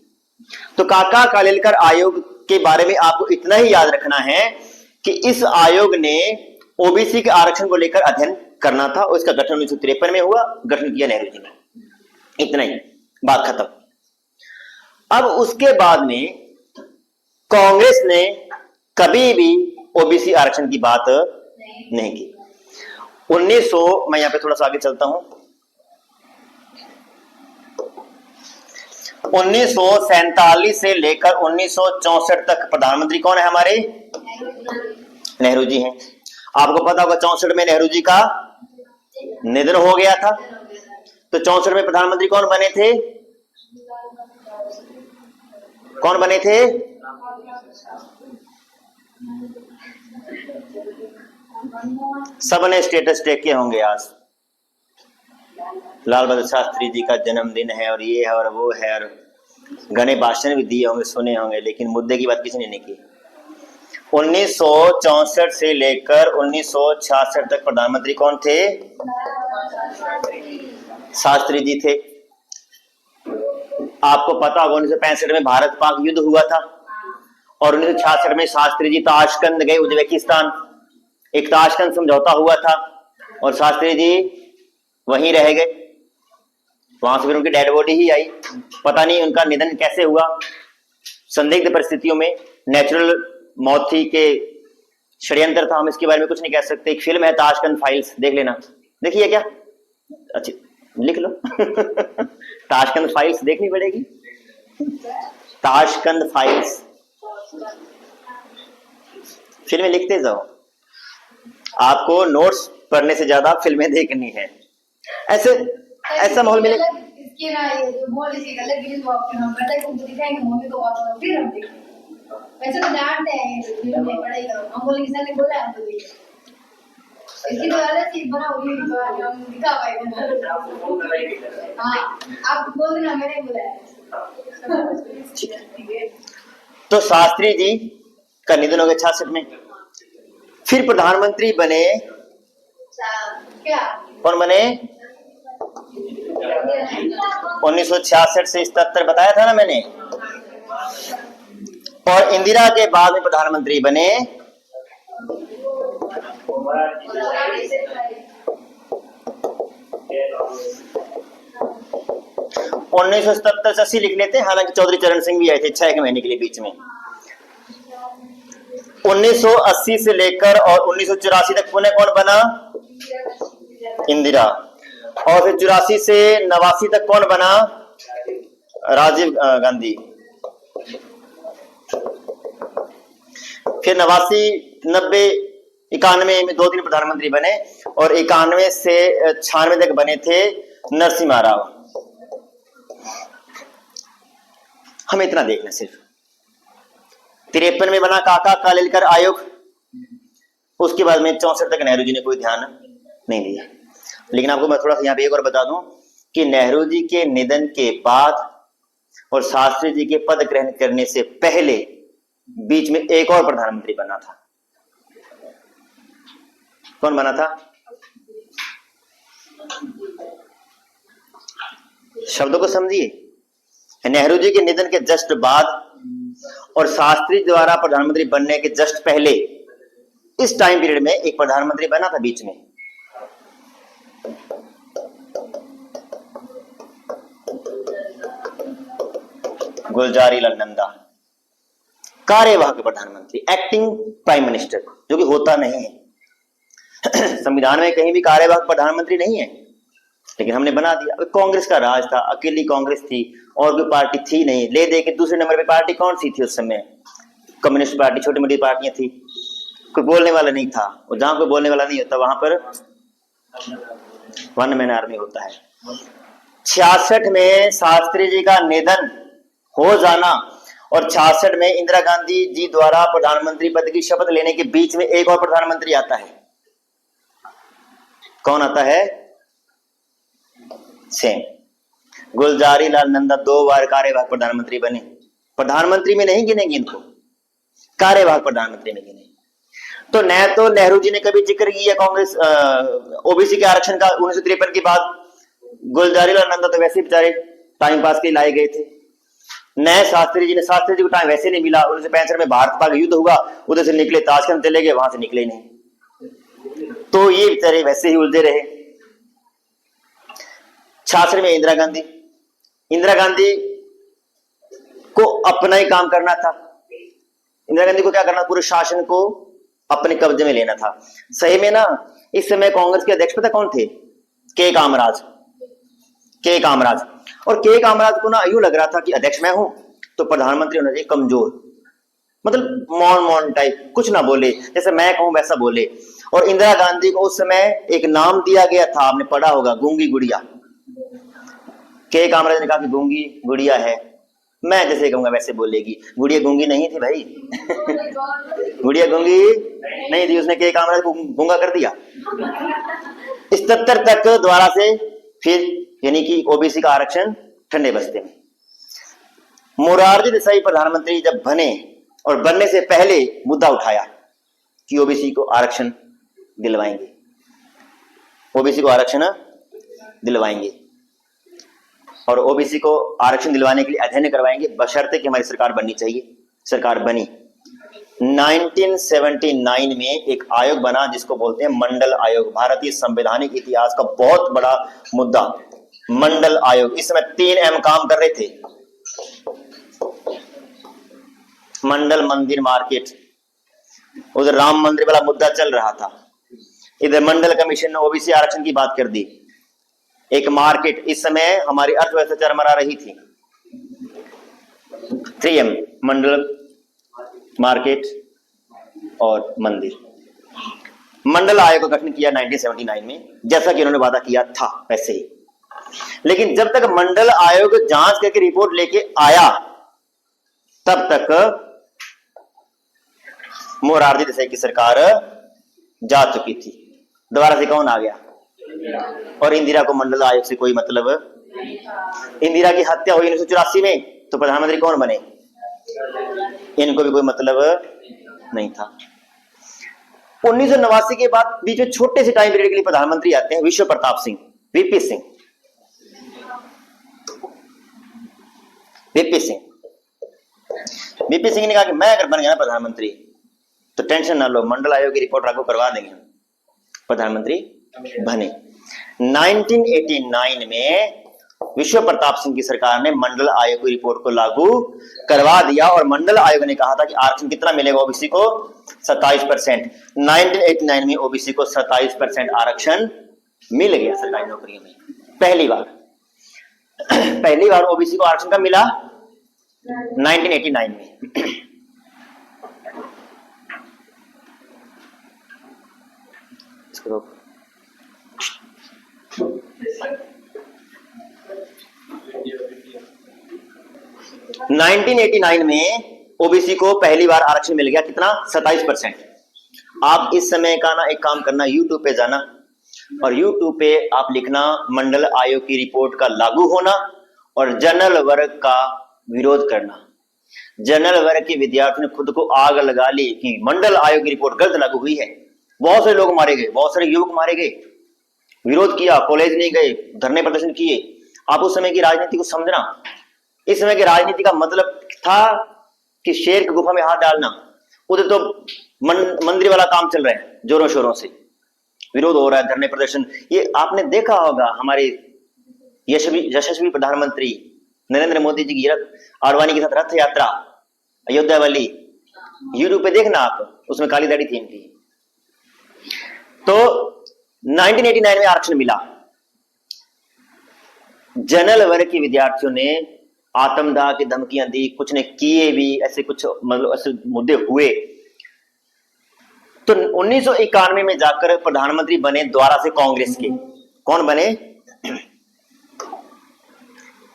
तो काका कालेलकर आयोग के बारे में आपको इतना ही याद रखना है कि इस आयोग ने ओबीसी के आरक्षण को लेकर अध्ययन करना था और इसका गठन 1953 में हुआ, गठन किया नेहरू जी ने। इतना ही, बात खत्म। अब उसके बाद में कांग्रेस ने कभी भी ओबीसी आरक्षण की बात नहीं की। 1900, मैं यहां पे थोड़ा सा आगे चलता हूं, 1947 से लेकर 1964 तक प्रधानमंत्री कौन है हमारे? नेहरू जी हैं। आपको पता होगा 64 में नेहरू जी का निधन हो गया था। तो 64 में प्रधानमंत्री कौन बने थे? कौन बने थे? सबने स्टेटस टेक के होंगे आज। लाल बहादुर शास्त्री जी का जन्मदिन है और ये है और वो है, और घने भाषण भी दिए होंगे, सुने होंगे, लेकिन मुद्दे की बात किसी ने नहीं की। 1964 से लेकर 1966 तक प्रधानमंत्री कौन थे? शास्त्री जी थे। आपको पता होगा 1965 में भारत पाक युद्ध हुआ था और 1966 में शास्त्री जी ताशकंद गए, उज्बेकिस्तान। एक ताशकंद समझौता हुआ था और शास्त्री जी वहीं रह गए। वहां से फिर उनकी डेड बॉडी ही आई। पता नहीं उनका निधन कैसे हुआ, संदिग्ध परिस्थितियों में, नेचुरल मौत थी के षड्यंत्र था, हम इसके बारे में कुछ नहीं कह सकते। एक फिल्म है ताशकंद फाइल्स, देख लेना। देखिए क्या? अच्छा लिख लो ताशकंद फाइल्स देखनी पड़ेगी। ताशकंद फाइल्स फिल्में लिखते जाओ, आपको नोट्स पढ़ने से ज्यादा फिल्में देखनी है। ऐसा माहौल मिले। इसके ना ये जो पॉलिसी का लगी है, वो हम पता है कुछ दिखाएंगे मम्मी को, बात फिर हम देखेंगे। वैसे तो डांटते हैं फिल्म में पढ़ाई करो, हम बोले किसी ने बोला हम तो देखें। इसकी तो अलग चीज बना हुई है, तो हम दिखा पाएंगे। हाँ आप बोल देना, मैंने बोला। तो शास्त्री जी का निधन हो गया 66 में। फिर प्रधानमंत्री बने क्या? कौन बने? 1966 से 77 बताया था ना मैंने। और इंदिरा के बाद में प्रधानमंत्री बने 1977 से 80 लिख लेते हैं, हालांकि चौधरी चरण सिंह भी आए थे 6 महीने के लिए बीच में। 1980 से लेकर और 1984 तक पुनः कौन बना? इंदिरा। और फिर 84 से 89 तक कौन बना? राजीव गांधी। फिर 89, 90, 91 में 2-3 प्रधानमंत्री बने और 91 से 96 तक बने थे नरसिम्हा राव। हमें इतना देखना सिर्फ। 53 में बना काका कालेलकर आयोग। उसके बाद में 64 तक नेहरू जी ने कोई ध्यान नहीं दिया। लेकिन आपको मैं थोड़ा सा यहाँ पे एक और बता दूं कि नेहरू जी के निधन के बाद और शास्त्री जी के पद ग्रहण करने से पहले बीच में एक और प्रधानमंत्री बना था। कौन बना था? शब्दों को समझिए। नेहरू जी के निधन के जस्ट बाद और शास्त्री द्वारा प्रधानमंत्री बनने के जस्ट पहले, इस टाइम पीरियड में एक प्रधानमंत्री बना था बीच में। गुलजारी लाल नंदा, कार्यवाहक प्रधानमंत्री, एक्टिंग प्राइम मिनिस्टर, जो कि होता नहीं है। संविधान में कहीं भी कार्यवाहक प्रधानमंत्री नहीं है, लेकिन हमने बना दिया। कांग्रेस का राज था, अकेली कांग्रेस थी और कोई पार्टी थी नहीं। ले दे के दूसरे नंबर पे पार्टी कौन सी थी उस समय? कम्युनिस्ट पार्टी, छोटी मोटी पार्टियां थी, कोई बोलने वाला नहीं था। और जहां कोई बोलने वाला नहीं होता वहां पर वन मैन आर्मी होता है। 66 में शास्त्री जी का निधन हो जाना और 66 में इंदिरा गांधी जी द्वारा प्रधानमंत्री पद की शपथ लेने के बीच में एक और प्रधानमंत्री आता है। कौन आता है? सेम गुलजारी लाल नंदा 2 बार कार्यवाहक प्रधानमंत्री बने। प्रधानमंत्री में नहीं गिनेंगे इनको, कार्यवाहक प्रधानमंत्री में गिने। तो न तो नेहरू जी ने कभी जिक्र किया कांग्रेस ओबीसी के आरक्षण का 1953 के बाद। गुलजारी लाल नंदा तो वैसे बेचारे टाइम पास के लिए लाए गए थे। नए शास्त्री जी को टाइम वैसे नहीं मिला। 1965 में भारत पाक युद्ध हुआ, उधर से निकले ताशकंद चले गए, वहां से निकले नहीं, तो ये बेचारे वैसे ही उलझे रहे। 66 में इंदिरा गांधी को अपना ही काम करना था। इंदिरा गांधी को क्या करना? पूरे शासन को अपने कब्जे में लेना था। सही में ना, इस समय कांग्रेस के अध्यक्ष पता कौन थे? के कामराज। और के कामराज को ना यूं लग रहा था कि अध्यक्ष मैं हूं तो प्रधानमंत्री होना चाहिए कमजोर, मतलब मौन टाइप, कुछ ना बोले, जैसे मैं कहूं वैसा बोले। और इंदिरा गांधी को उस समय एक नाम दिया गया था, आपने पढ़ा होगा, गूंगी गुड़िया। के कामराज ने कहा कि गूंगी गुड़िया है, मैं जैसे कहूंगा वैसे बोलेगी। गुड़िया गूंगी नहीं थी भाई। गुड़िया गूंगी नहीं थी, उसने के कामराज को गूंगा कर दिया। 77 तक द्वारा से फिर यानी कि ओबीसी का आरक्षण ठंडे बस्ते में। मोरारजी देसाई प्रधानमंत्री जब बने और बनने से पहले मुद्दा उठाया कि ओबीसी को आरक्षण दिलवाएंगे, और ओबीसी को आरक्षण दिलवाने के लिए अध्ययन करवाएंगे, बशर्ते कि हमारी सरकार बननी चाहिए। सरकार बनी। 1979 में एक आयोग बना जिसको बोलते हैं मंडल आयोग। भारतीय संवैधानिक इतिहास का बहुत बड़ा मुद्दा, मंडल आयोग। इस समय 3M काम कर रहे थे। मंडल, मंदिर, मार्केट। उधर राम मंदिर वाला मुद्दा चल रहा था, इधर मंडल कमीशन ने ओबीसी आरक्षण की बात कर दी। एक मार्केट, इस समय हमारी अर्थव्यवस्था चरमरा रही थी। 3M, मंडल, मार्केट और मंदिर। मंडल आयोग का गठन किया 1979 में, जैसा कि उन्होंने वादा किया था वैसे ही। लेकिन जब तक मंडल आयोग जांच करके रिपोर्ट लेके आया, तब तक मोरारजी देसाई की सरकार जा चुकी थी। दोबारा से कौन आ गया? और इंदिरा को मंडल आयोग से कोई मतलब। इंदिरा की हत्या हुई 1984 में, तो प्रधानमंत्री कौन बने? इनको भी कोई मतलब नहीं था। 1989 के बाद बीच में छोटे से टाइम पीरियड के लिए प्रधानमंत्री आते हैं, विश्व प्रताप सिंह, वीपी सिंह। वीपी सिंह ने कहा कि मैं अगर बन गया प्रधानमंत्री तो टेंशन ना लो, मंडल आयोग की रिपोर्ट लागू करवा देंगे। प्रधानमंत्री बने। 1989 में विश्व प्रताप सिंह की सरकार ने मंडल आयोग की रिपोर्ट को लागू करवा दिया और मंडल आयोग ने कहा था कि आरक्षण कितना मिलेगा ओबीसी को? 27%। 1989 में ओबीसी को 27% आरक्षण मिल गया सरकारी नौकरियों में। पहली बार ओबीसी को आरक्षण का मिला 1989 में। इसको 1989 में ओबीसी को पहली बार आरक्षण मिल गया। कितना? 27%। आप इस समय का ना एक काम करना, यूट्यूब पे जाना और यूट्यूब पे आप लिखना मंडल आयोग की रिपोर्ट का लागू होना और जनरल वर्ग का विरोध करना। जनरल वर्ग के विद्यार्थियों ने खुद को आग लगा ली कि मंडल आयोग की रिपोर्ट गलत लागू हुई है। बहुत सारे लोग मारे गए, बहुत सारे युवक मारे गए, विरोध किया, कॉलेज नहीं गए, धरने प्रदर्शन किए। आप उस समय की राजनीति को समझना। इस समय की राजनीति का मतलब था कि शेर की गुफा में हाथ डालना। उधर तो मंदिर वाला काम चल रहा है, जोरों शोरों से विरोध हो रहा है, धरने प्रदर्शन। ये आपने देखा होगा हमारे यशस्वी प्रधानमंत्री नरेंद्र मोदी जी की आडवाणी के साथ रथ यात्रा अयोध्या वाली, यूट्यूब पे देखना आप, उसमें काली दाढ़ी थी इनकी। तो 1989 में आरक्षण मिला। जनरल वर्ग के विद्यार्थियों ने आत्मदाह की धमकियां दी, कुछ ने किए भी, ऐसे कुछ मतलब ऐसे मुद्दे हुए। तो 1991 में जाकर प्रधानमंत्री बने द्वारा से कांग्रेस के। कौन बने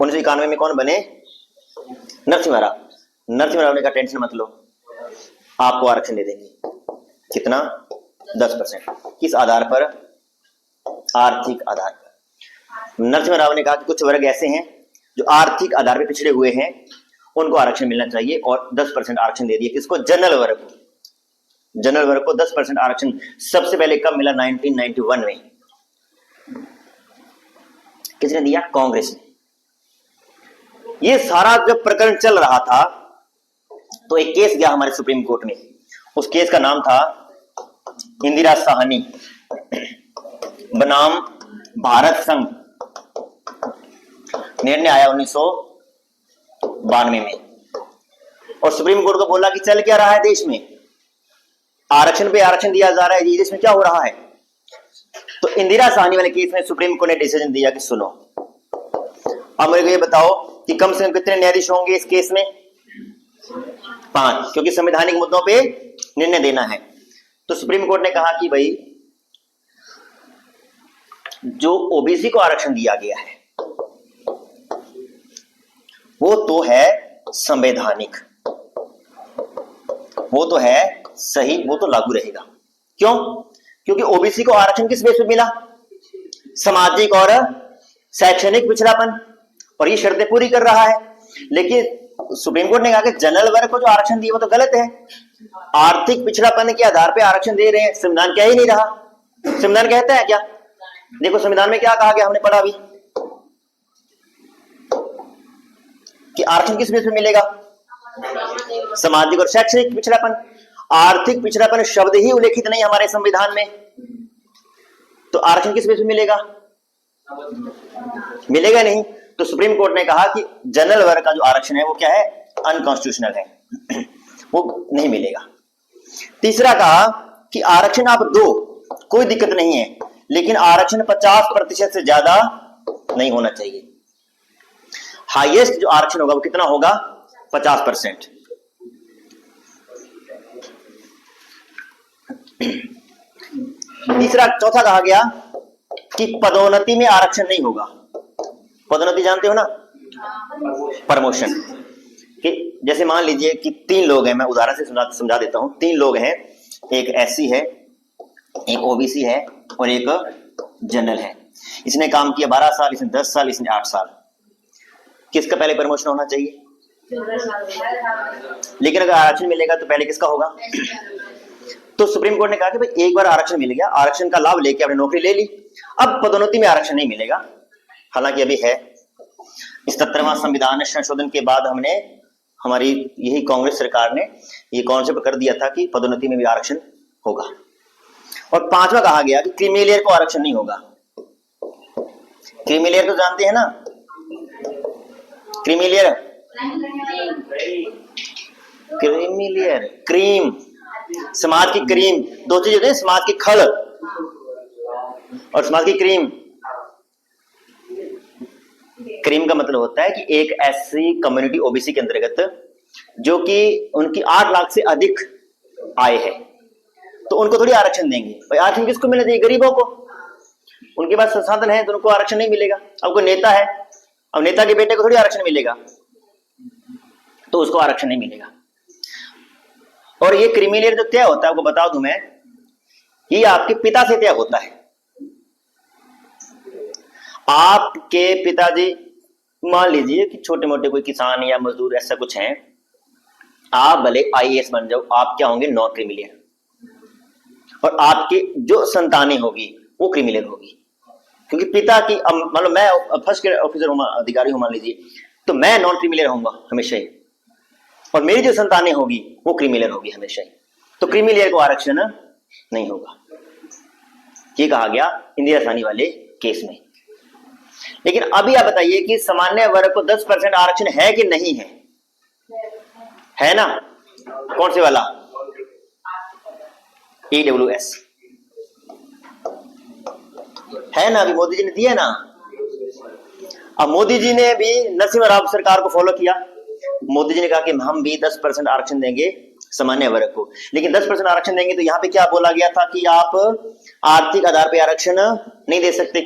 1991 में? कौन बने? नरसिम्हा राव। नरसिम्हा राव ने कहा टेंशन मत लो, आपको आरक्षण दे देंगे। कितना? 10%। किस आधार पर? आर्थिक आधार पर। नरसिम्हा राव ने कहा कि कुछ वर्ग ऐसे हैं जो आर्थिक आधार पर पिछड़े हुए हैं, उनको आरक्षण मिलना चाहिए, और 10% आरक्षण दे दिए। किसको? जनरल वर्ग को। जनरल वर्ग को 10% आरक्षण सबसे पहले कब मिला? 1991 में। किसने दिया? कांग्रेस ने। ये सारा जब प्रकरण चल रहा था तो एक केस गया हमारे सुप्रीम कोर्ट में। उस केस का नाम था इंदिरा साहनी बनाम भारत संघ। निर्णय आया 1992 में, और सुप्रीम कोर्ट को बोला कि चल क्या रहा है देश में, आरक्षण पे आरक्षण दिया जा रहा है, ये देश में क्या हो रहा है। तो इंदिरा साहनी वाले केस में सुप्रीम कोर्ट ने डिसीजन दिया कि सुनो, अब मेरे को ये बताओ कि कम से कम कितने न्यायाधीश होंगे इस केस में? 5, क्योंकि संवैधानिक मुद्दों पे निर्णय देना है। तो सुप्रीम कोर्ट ने कहा कि भाई जो ओबीसी को आरक्षण दिया गया है वो तो है संवैधानिक, वो तो है सही, वो तो लागू रहेगा। क्यों? क्योंकि ओबीसी को आरक्षण किस बेस पे मिला? सामाजिक और शैक्षणिक पिछड़ापन, और ये शर्तें पूरी कर रहा है। लेकिन सुप्रीम कोर्ट ने कहा कि जनरल वर्ग को जो आरक्षण दिया वो तो गलत है, आर्थिक पिछड़ापन के आधार पे आरक्षण दे रहे हैं। संविधान क्या ही नहीं रहा। संविधान कहता है क्या? देखो संविधान में क्या कहा गया, हमने पढ़ा अभी कि आरक्षण किस बेस पे मिलेगा? सामाजिक और शैक्षणिक पिछड़ापन। आर्थिक पिछड़ापन शब्द ही उल्लेखित नहीं हमारे संविधान में, तो आरक्षण किस बेस पे मिलेगा? मिलेगा नहीं। तो सुप्रीम कोर्ट ने कहा कि जनरल वर्ग का जो आरक्षण है वो क्या है? अनकॉन्स्टिट्यूशनल है, वो नहीं मिलेगा। तीसरा कहा कि आरक्षण आप दो, कोई दिक्कत नहीं है, लेकिन आरक्षण 50% से ज्यादा नहीं होना चाहिए। हाईएस्ट जो आरक्षण होगा वो कितना होगा? 50%। चौथा कहा गया कि पदोन्नति में आरक्षण नहीं होगा। पदोन्नति जानते हो ना? प्रमोशन। कि जैसे मान लीजिए कि 3 लोग हैं, मैं उदाहरण से समझा देता हूं। 3 लोग हैं, एक एससी है, एक ओबीसी है और एक जनरल है। इसने काम किया 12 साल, इसने 10 साल, इसने 8 साल। किसका पहले प्रमोशन होना चाहिए? लेकिन अगर आरक्षण मिलेगा तो पहले किसका होगा? तो सुप्रीम कोर्ट ने कहा कि भाई एक बार आरक्षण मिल गया, आरक्षण का लाभ लेके आपने नौकरी ले ली, अब पदोन्नति में आरक्षण नहीं मिलेगा। हालांकि अभी है, इस 77वां संविधान संशोधन के बाद हमारी यही कांग्रेस सरकार ने ये कॉन्सेप्ट कर दिया था कि पदोन्नति में भी आरक्षण होगा। और 5वां कहा गया कि क्रीमिलियर को आरक्षण नहीं होगा। क्रीमिलियर तो जानते हैं ना? क्रीमिलियर, क्रीमिलियर, क्रीम, समाज की क्रीम। दो चीज होती है, समाज की खल और समाज की क्रीम। क्रीम का मतलब होता है कि एक ऐसी कम्युनिटी ओबीसी के अंतर्गत जो कि उनकी 8 लाख से अधिक आय है, तो उनको थोड़ी आरक्षण देंगे। भाई आरक्षण किसको मिलना चाहिए? गरीबों को। उनके पास संसाधन है तो उनको आरक्षण नहीं मिलेगा। अब कोई नेता है, अब नेता के बेटे को थोड़ी आरक्षण मिलेगा, तो उसको आरक्षण नहीं मिलेगा। और ये क्रीमिलियर जो तय होता है, आपको बता दूं मैं, ये आपके पिता से तय होता है। आपके पिताजी मान लीजिए कि छोटे मोटे कोई किसान या मजदूर ऐसा कुछ हैं, आप भले आईएएस बन जाओ, आप क्या होंगे? Non creamy layer. और आपकी जो संतानें होगी वो क्रिमिलियर होगी, क्योंकि पिता की, मतलब मैं फर्स्ट ग्रेड ऑफिसर हूं, अधिकारी हूं मान लीजिए, तो मैं नॉन क्रिमिलियर होऊंगा हमेशा ही, और मेरी जो संतानें होगी वो क्रिमिलियर होगी हमेशा ही। तो क्रिमिलियर को आरक्षण नहीं होगा, ये कहा गया इंदिरा साहनी वाले केस में। लेकिन अभी आप बताइए कि सामान्य वर्ग को 10% आरक्षण है कि नहीं है? है ना? कौन से वाला? EWS है ना, अभी मोदी जी ने दिया ना। अब मोदी जी ने भी नरसिम्हा राव सरकार को फॉलो किया। मोदी जी ने कहा कि हम भी 10% आरक्षण देंगे सामान्य वर्ग को, लेकिन 10% आरक्षण देंगे तो यहाँ पे क्या बोला गया था कि आप आर्थिक आधार पे आरक्षण नहीं दे सकते।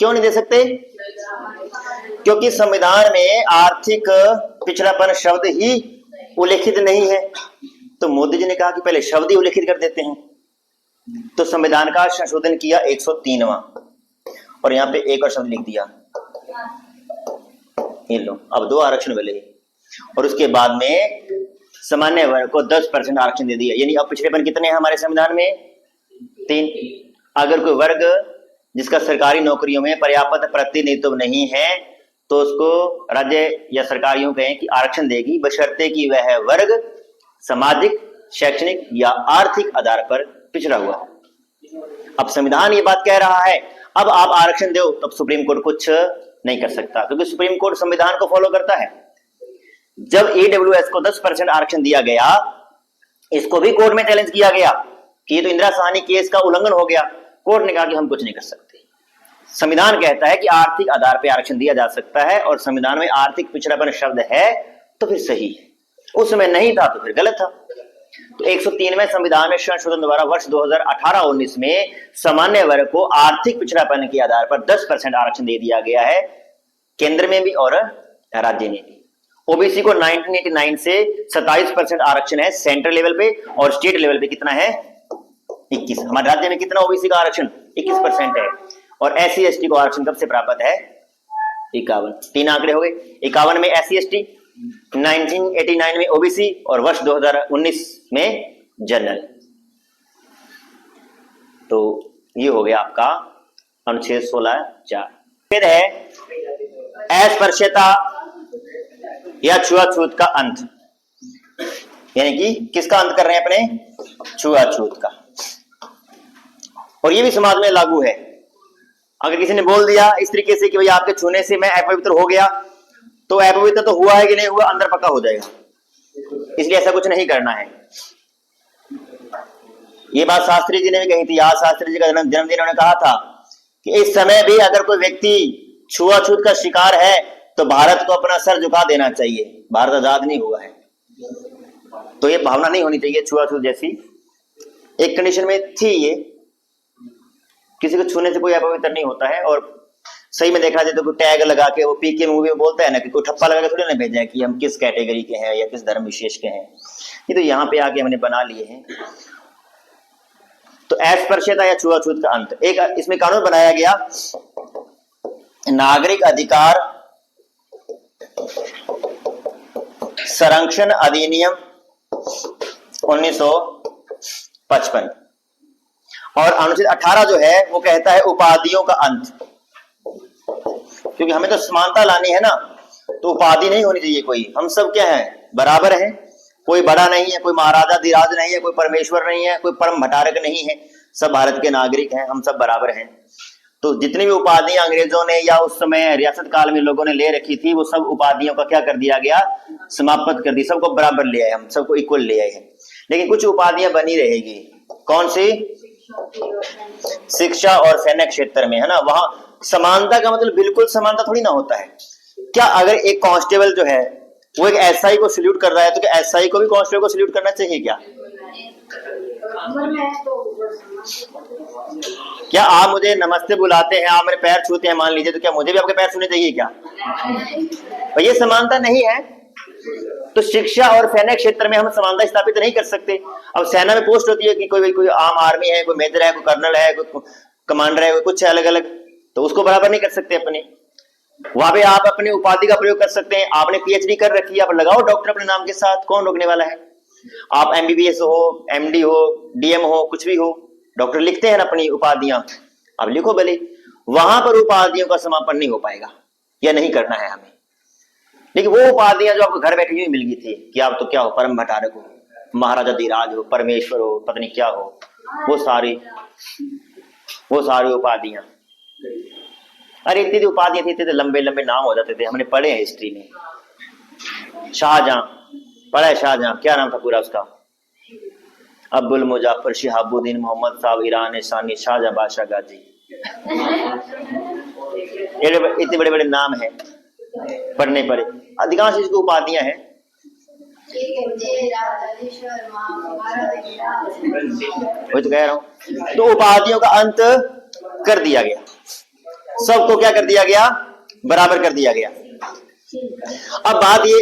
क्यों नहीं दे सकते? क्योंकि संविधान में आर्थिक पिछड़ापन शब्द ही उल्लेखित नहीं है। तो मोदी जी ने कहा कि पहले शब्द ही उल्लेखित कर देते हैं, तो संविधान का संशोधन किया 103वां, और यहाँ पे एक और शब्द लिख दिया, ये लो, अब 2 आरक्षण मिले। और उसके बाद में सामान्य वर्ग को 10% आरक्षण दे दिया, यानी अब पिछड़ेपन कितने हैं हमारे संविधान में? 3। अगर कोई वर्ग जिसका सरकारी नौकरियों में पर्याप्त प्रतिनिधित्व नहीं है तो उसको राज्य या सरकार यूं कहें कि आरक्षण देगी, बशर्ते कि वह वर्ग सामाजिक, शैक्षणिक या आर्थिक आधार पर पिछड़ा हुआ। अब संविधान ये बात कह रहा है, अब आप आरक्षण दो, तब सुप्रीम कोर्ट कुछ नहीं कर सकता, क्योंकि सुप्रीम कोर्ट संविधान को फॉलो करता है। जब EWS को 10% आरक्षण दिया गया, इसको भी कोर्ट में चैलेंज किया गया कि ये तो इंदिरा साहनी केस का उल्लंघन हो गया। कोर्ट ने कहा कि हम कुछ नहीं कर सकते। संविधान कहता है कि आर्थिक आधार पर आरक्षण दिया जा सकता है, और संविधान में आर्थिक पिछड़ापन शब्द है तो फिर सही है, उस समय नहीं था तो फिर गलत था। तो 103वें संविधान में संशोधन द्वारा वर्ष 2018-19 में सामान्य वर्ग को आर्थिक पिछड़ापन के आधार पर 10% आरक्षण दे दिया गया है, केंद्र में भी और राज्य में भी। ओबीसी को 1989 से 27% आरक्षण है सेंट्रल लेवल पे, और स्टेट लेवल पे कितना है? 21। हमारे राज्य में कितना ओबीसी का आरक्षण? 21% है। और SC ST को आरक्षण कब से प्राप्त है? 51। 3 आंकड़े हो गए। 51 में SC ST, 1989 में ओबीसी, और वर्ष 2019 में जनरल। तो ये हो गया आपका अनुच्छेद 16(4). फिर है अस्पृश्यता या छुआछूत का अंत, यानी कि किसका अंत कर रहे हैं अपने? छुआछूत का। और ये भी समाज में लागू है। अगर किसी ने बोल दिया इस तरीके से कि भाई आपके छूने से मैं अपवित्र हो गया, तो अपवित्र तो हुआ है कि नहीं हुआ, अंदर पक्का हो जाएगा। इसलिए ऐसा कुछ नहीं करना है। ये बात शास्त्री जी ने भी कही थी। आज शास्त्री जी का जन्मदिन उन्होंने कहा था कि इस समय भी अगर कोई व्यक्ति छुआछूत का शिकार है तो भारत को अपना सर झुका देना चाहिए, भारत आजाद नहीं हुआ है। तो ये भावना नहीं होनी चाहिए छुआछूत जैसी। एक कंडीशन में थी ये, किसी को छूने से कोई अपवित्र नहीं होता है। और सही में देखा जाए तो कोई टैग लगा के, वो पीके मूवी में बोलता है ना कि कोई ठप्पा लगा के थोड़ी ना भेजा है कि हम किस कैटेगरी के हैं या किस धर्म विशेष के हैं। ये तो यहाँ पे आके हमने बना लिए हैं। तो अस्पृश्यता या छुआछूत का अंत, एक इसमें कानून बनाया गया, नागरिक अधिकार संरक्षण अधिनियम 1955, और अनुच्छेद 18 जो है वो कहता है उपाधियों का अंत। क्योंकि हमें तो समानता लानी है ना, तो उपाधि नहीं होनी चाहिए कोई। हम सब क्या है? बराबर हैं। कोई बड़ा नहीं है, कोई महाराजा धीराज नहीं है, कोई परमेश्वर नहीं है, कोई परम भटारक नहीं है। सब भारत के नागरिक हैं, हम सब बराबर हैं। तो जितनी भी उपाधियां अंग्रेजों ने या उस समय रियासत काल में लोगों ने ले रखी थी, वो सब उपाधियों का क्या कर दिया गया? समाप्त कर दी। सबको बराबर ले आए, हम सबको इक्वल ले आए हैं। लेकिन कुछ उपाधियां बनी रहेगी। कौन सी? शिक्षा और सैन्य क्षेत्र में, है ना। वहां समानता का मतलब बिल्कुल समानता थोड़ी ना होता है। क्या अगर एक कांस्टेबल जो है वो एक एसआई को सल्यूट कर रहा है, तो क्या एसआई को भी कांस्टेबल को सल्यूट करना चाहिए क्या? क्या आप मुझे नमस्ते बुलाते हैं, आप मेरे पैर छूते हैं मान लीजिए, तो क्या मुझे भी आपके पैर छूने चाहिए क्या? तो ये समानता नहीं है। तो शिक्षा और सैन्य क्षेत्र में हम समानता स्थापित नहीं कर सकते। अब सेना में पोस्ट होती है कि कोई आम आर्मी है, कोई मेजर है, कोई कर्नल है, कोई कमांडर है, कोई कुछ है अलग अलग, तो उसको बराबर नहीं कर सकते अपने। वहां पे आप अपनी उपाधि का प्रयोग कर सकते हैं। आपने पीएचडी कर रखी है, आप लगाओ डॉक्टर अपने नाम के साथ, कौन रोकने वाला है। आप एमबीबीएस हो, एमडी हो, डीएम हो, कुछ भी हो, डॉक्टर लिखते हैं ना अपनी उपाधियां, आप लिखो भले। वहां पर उपाधियों का समापन नहीं हो पाएगा, या नहीं करना है हमें। लेकिन वो उपाधियां जो आपको घर बैठे हुई मिल गई थी कि आप तो क्या हो, परम भट्टारक हो, महाराजा धीराज हो, परमेश्वर हो, पत्नी क्या हो, वो सारी उपाधियां, अरे इतनी उपाधियां थी, इतने लंबे लंबे नाम हो जाते थे, हमने पढ़े हैं हिस्ट्री में। शाहजहां पढ़ा है, शाहजहां क्या नाम था पूरा उसका, अब्दुल मुजफ्फर, शिहाबुद्दीन, मोहम्मद साहब, ईरान शानी, शाहजहां बादशाह गाजी। इतने बड़े बड़े नाम हैं, पढ़ने पड़े। अधिकांश इसकी उपाधियां हैं। वही तो कह रहा हूं। तो उपाधियों का अंत कर दिया गया, सबको क्या कर दिया गया, बराबर कर दिया गया। अब बात ये